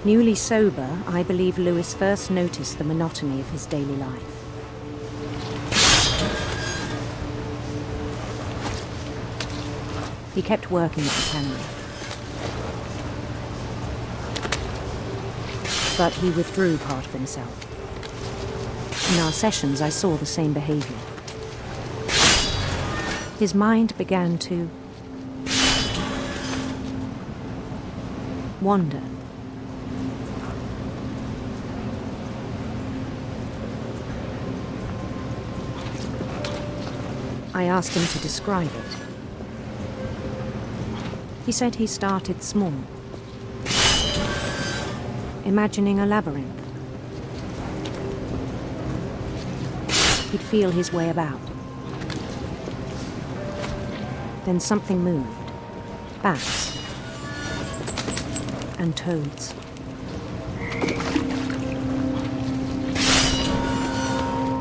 Newly sober, I believe Louis first noticed the monotony of his daily life. He kept working at the cannery. But he withdrew part of himself. In our sessions, I saw the same behavior. His mind began to wander. I asked him to describe it. He said he started small, imagining a labyrinth. He'd feel his way about. Then something moved. Bats. And toads.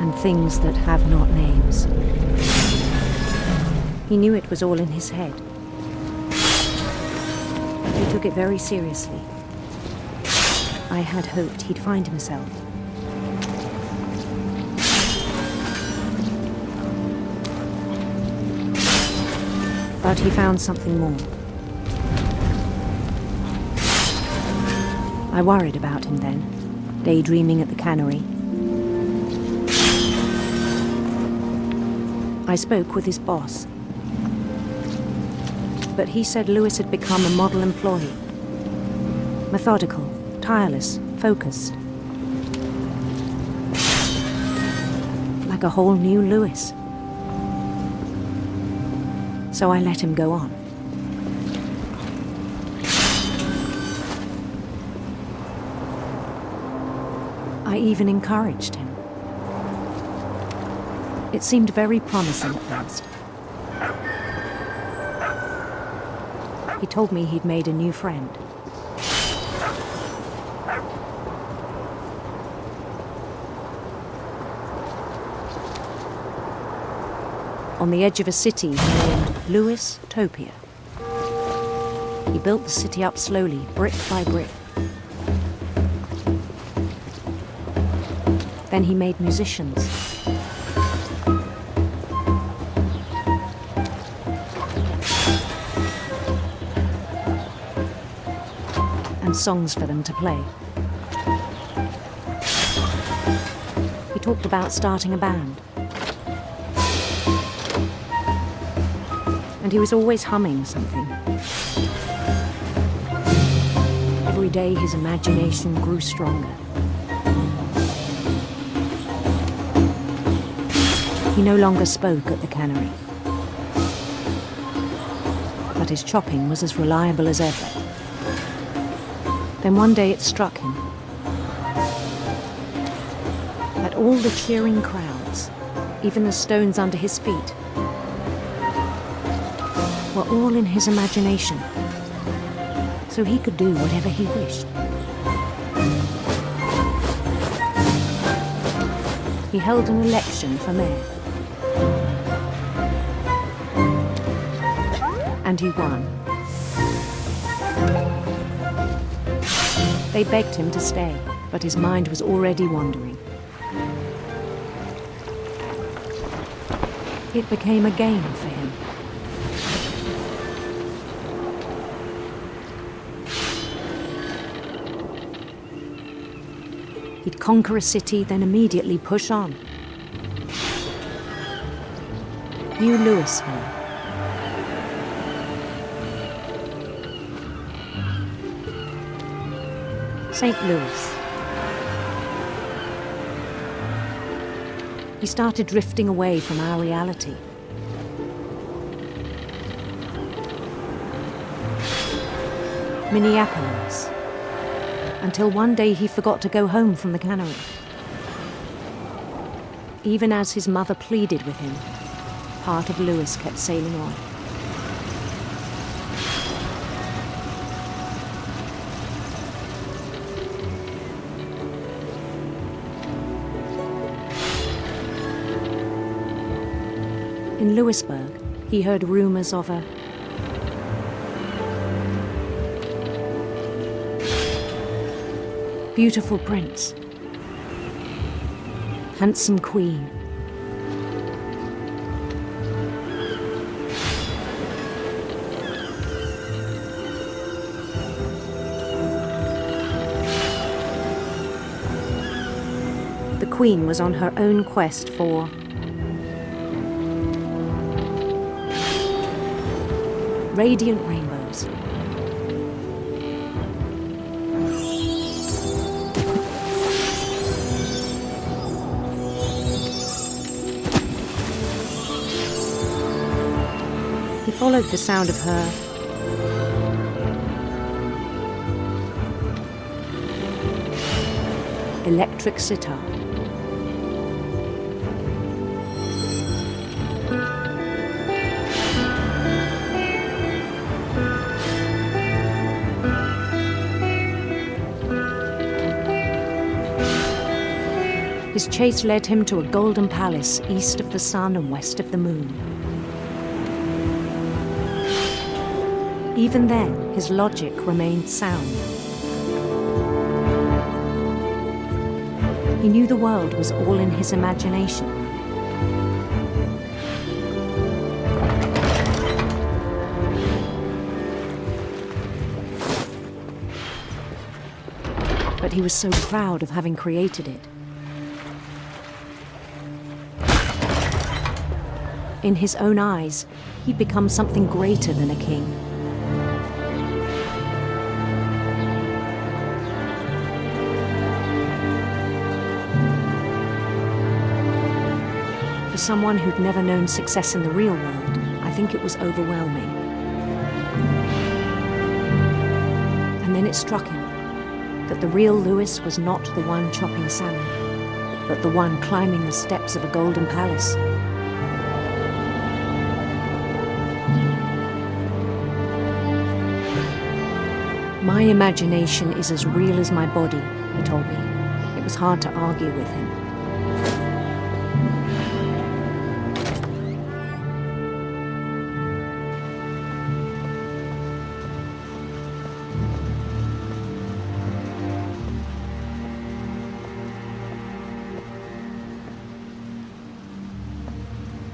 And things that have not names. He knew it was all in his head. He took it very seriously. I had hoped he'd find himself. But he found something more. I worried about him then, daydreaming at the cannery. I spoke with his boss. But he said Louis had become a model employee. Methodical, tireless, focused. Like a whole new Louis. So I let him go on. I even encouraged him. It seemed very promising at first. He told me he'd made a new friend. On the edge of a city he named Louis-topia. He built the city up slowly, brick by brick. Then he made musicians. And songs for them to play. He talked about starting a band. and he was always humming something. Every day his imagination grew stronger. He no longer spoke at the cannery, but his chopping was as reliable as ever. Then one day it struck him that all the cheering crowds, even the stones under his feet, were all in his imagination, so he could do whatever he wished. He held an election for mayor, and he won. They begged him to stay, but his mind was already wandering. It became a game for him. He'd conquer a city, then immediately push on. New Louisville. St. Louis. He started drifting away from our reality. Minneapolis. Until one day he forgot to go home from the cannery. Even as his mother pleaded with him, part of Louis kept sailing on. In Louisburg, he heard rumors of a beautiful prince, handsome queen, the queen was on her own quest for radiant rainbows. He followed the sound of her electric sitar. His chase led him to a golden palace east of the sun and west of the moon. Even then, his logic remained sound. He knew the world was all in his imagination. But he was so proud of having created it. In his own eyes, he'd become something greater than a king. For someone who'd never known success in the real world, I think it was overwhelming. And then it struck him that the real Louis was not the one chopping salmon, but the one climbing the steps of a golden palace. My imagination is as real as my body, he told me. It was hard to argue with him.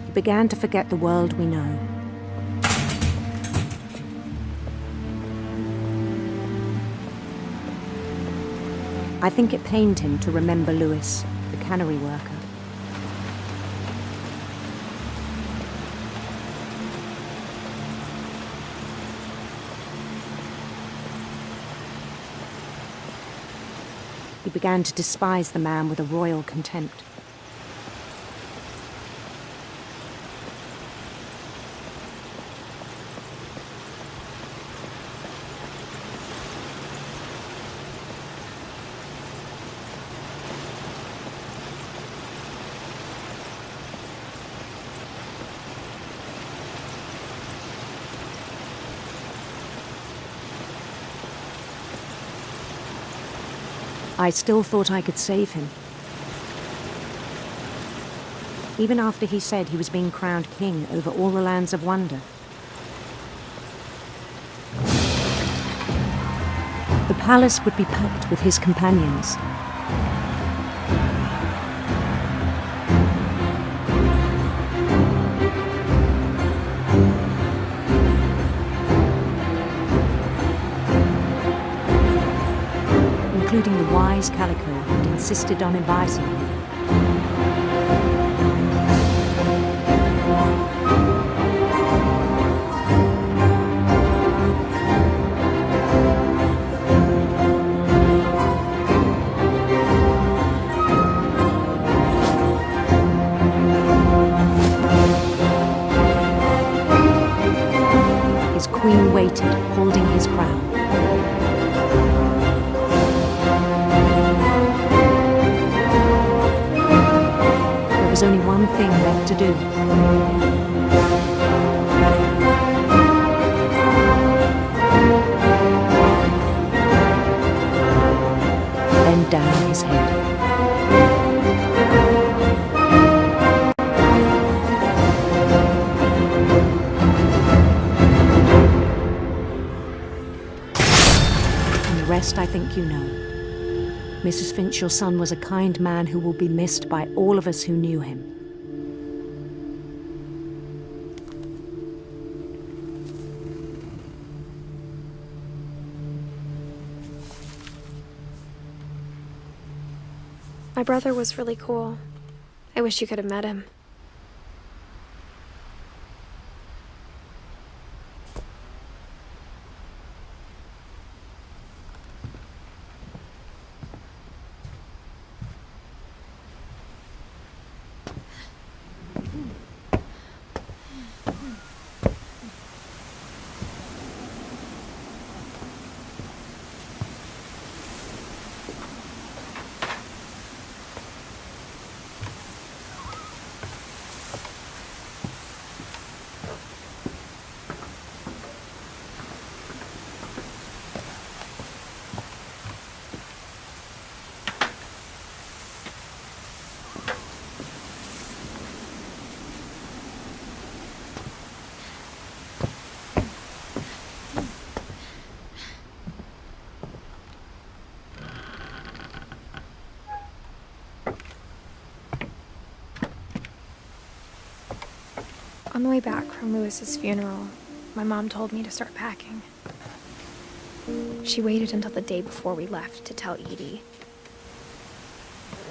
He began to forget the world we know. I think it pained him to remember Louis, the cannery worker. He began to despise the man with a royal contempt. I still thought I could save him. Even after he said he was being crowned king over all the lands of wonder. The palace would be packed with his companions. Including the wise Calico who'd insisted on inviting me. His queen waited, holding his crown. There was only one thing left to do. Bend down his head. And the rest I think you know. Mrs. Finch, your son was a kind man who will be missed by all of us who knew him. My brother was really cool. I wish you could have met him. On the way back from Lewis's funeral, my mom told me to start packing. She waited until the day before we left to tell Edie.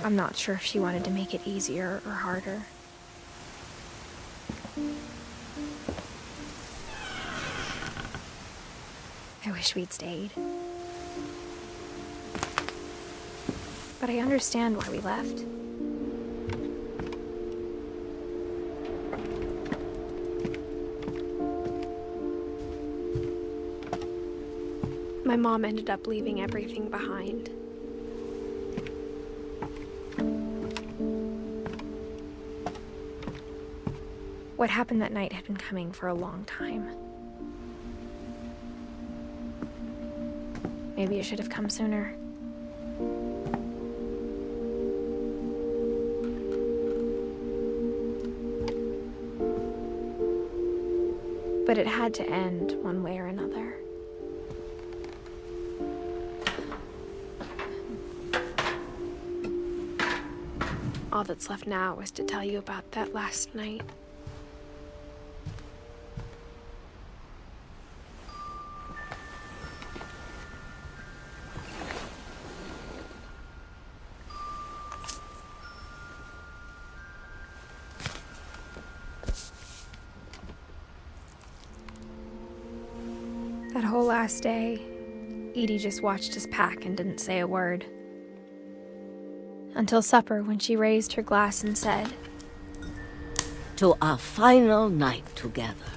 I'm not sure if she wanted to make it easier or harder. I wish we'd stayed. But I understand why we left. My mom ended up leaving everything behind. What happened that night had been coming for a long time. Maybe it should have come sooner. But it had to end one way or another. All that's left now is to tell you about that last night. That whole last day, Edie just watched us pack and didn't say a word. until supper when she raised her glass and said, "To our final night together,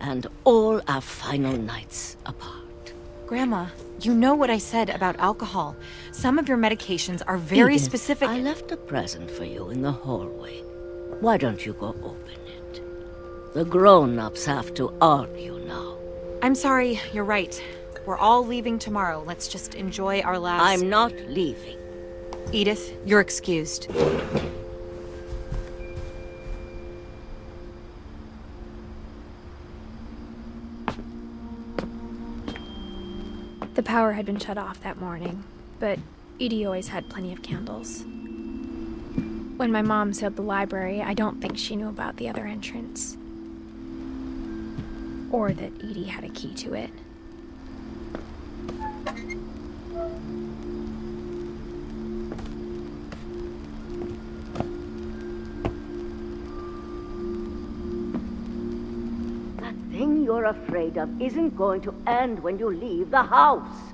and all our final nights apart." Grandma, you know what I said about alcohol. Some of your medications are very Edith, specific. I left a present for you in the hallway. Why don't you go open it? The grown-ups have to argue now. I'm sorry, you're right. We're all leaving tomorrow. Let's just enjoy our last... I'm not leaving. Edith, you're excused. The power had been shut off that morning, but Edie always had plenty of candles. When my mom sealed the library, I don't think she knew about the other entrance. Or that Edie had a key to it. That thing you're afraid of isn't going to end when you leave the house.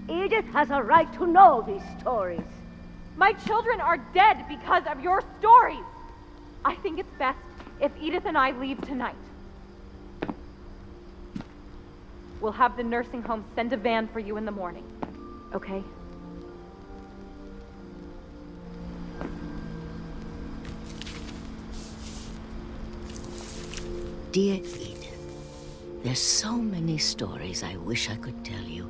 Edith has a right to know these stories. My children are dead because of your stories. I think it's best if Edith and I leave tonight. We'll have the nursing home send a van for you in the morning, okay? Dear Edith, there's so many stories I wish I could tell you,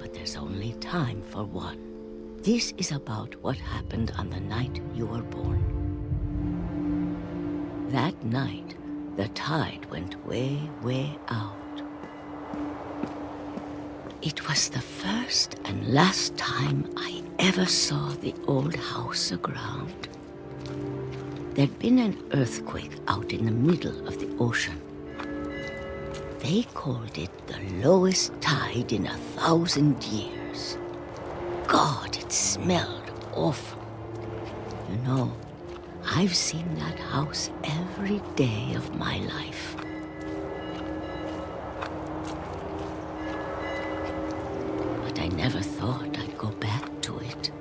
but there's only time for one. This is about what happened on the night you were born. That night, the tide went way, way out. It was the first and last time I ever saw the old house aground. There'd been an earthquake out in the middle of the ocean. They called it the lowest tide in 1,000 years. God, it smelled awful. You know, I've seen that house every day of my life. But I never thought I'd go back to it.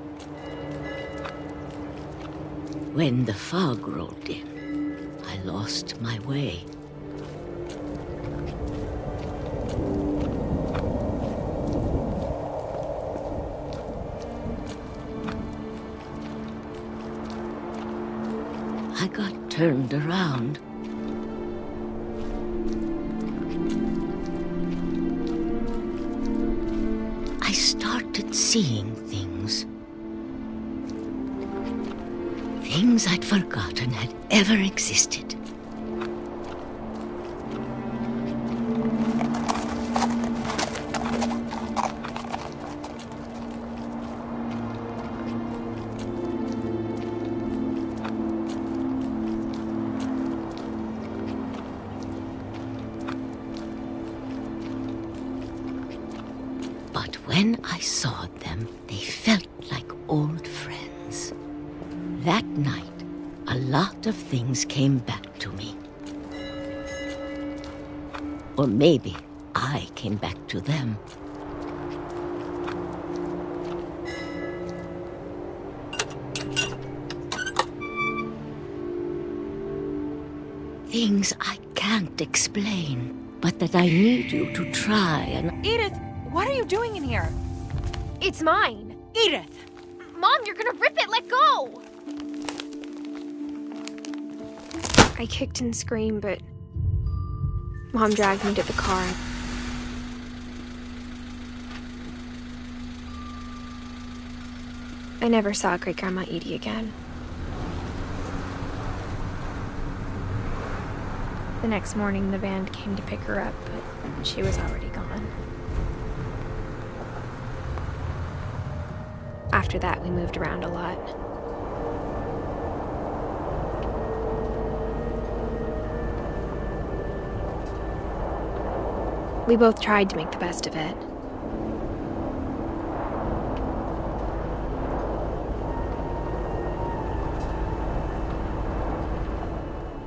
When the fog rolled in, I lost my way. I got turned around. I started seeing things. Things I'd forgotten had ever existed. But when I saw them, they felt like old friends. That night, a lot of things came back to me. Or maybe I came back to them. Things I can't explain, but that I need you to try and... Edith, what are you doing in here? It's mine. Edith! Mom, you're gonna rip it! Let go! I kicked and screamed, but Mom dragged me to the car. I never saw Great-Grandma Edie again. The next morning, the band came to pick her up, but she was already gone. After that, we moved around a lot. We both tried to make the best of it.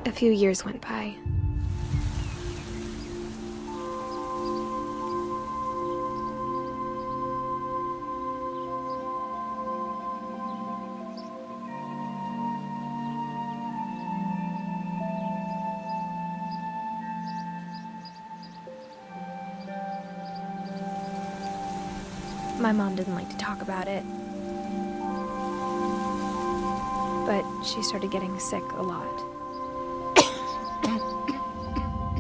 A few years went by. My mom didn't like to talk about it. But she started getting sick a lot.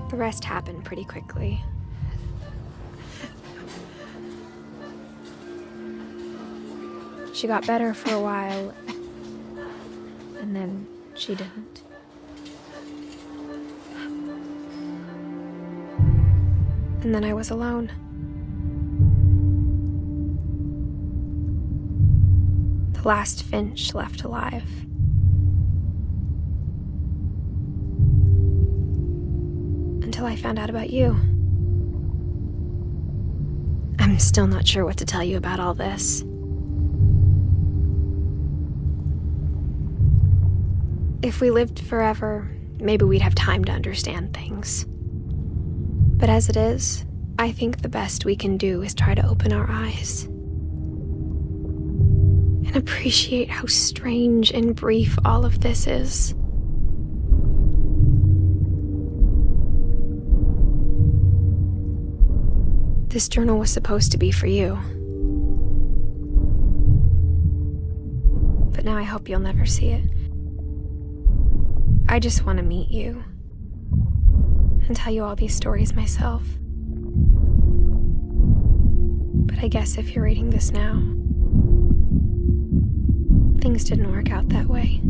The rest happened pretty quickly. She got better for a while, and then she didn't. And then I was alone. The last Finch left alive. Until I found out about you. I'm still not sure what to tell you about all this. If we lived forever, maybe we'd have time to understand things. But as it is, I think the best we can do is try to open our eyes and appreciate how strange and brief all of this is. This journal was supposed to be for you. But now I hope you'll never see it. I just want to meet you and tell you all these stories myself. But I guess if you're reading this now, things didn't work out that way.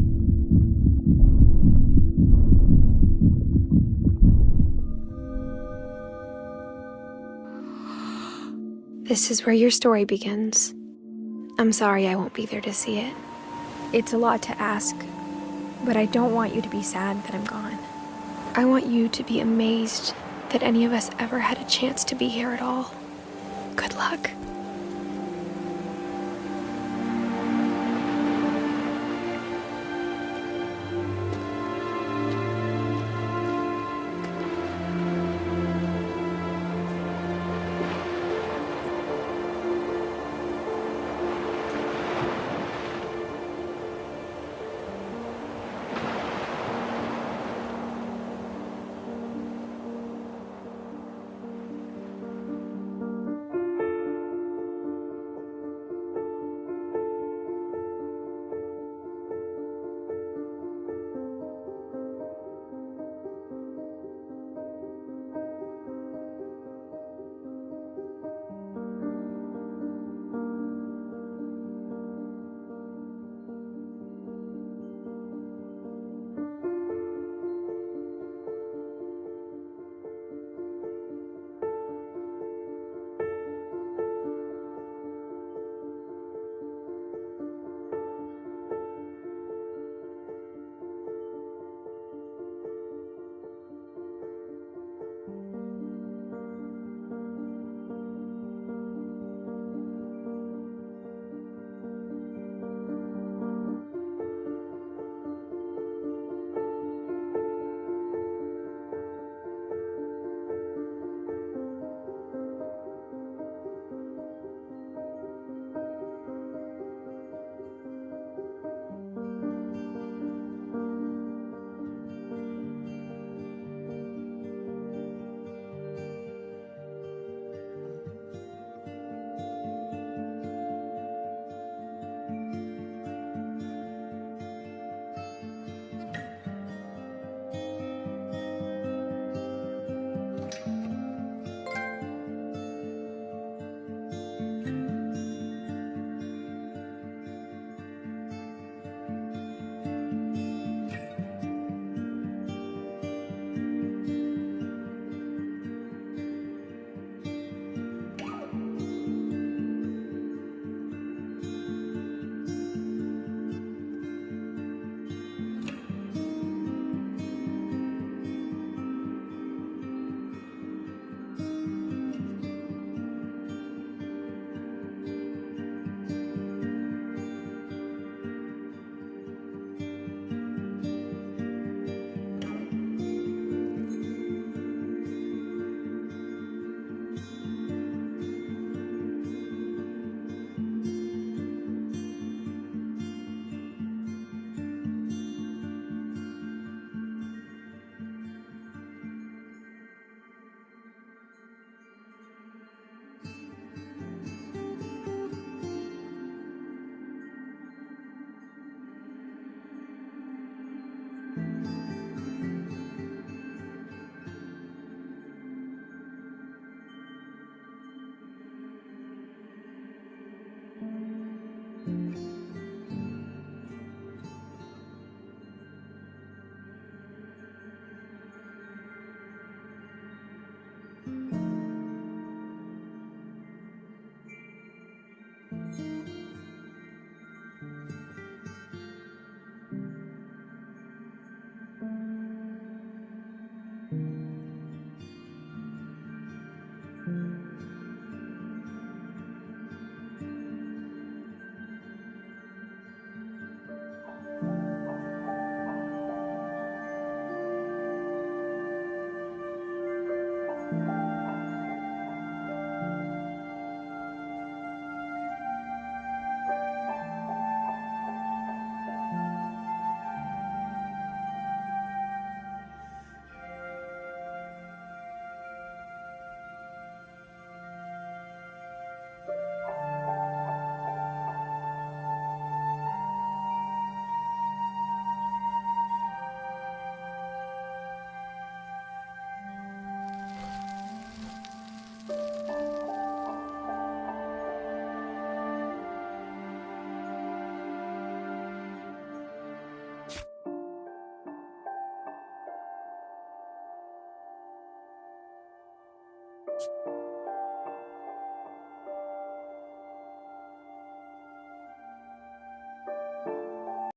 This is where your story begins. I'm sorry I won't be there to see it. It's a lot to ask, but I don't want you to be sad that I'm gone. I want you to be amazed that any of us ever had a chance to be here at all. Good luck.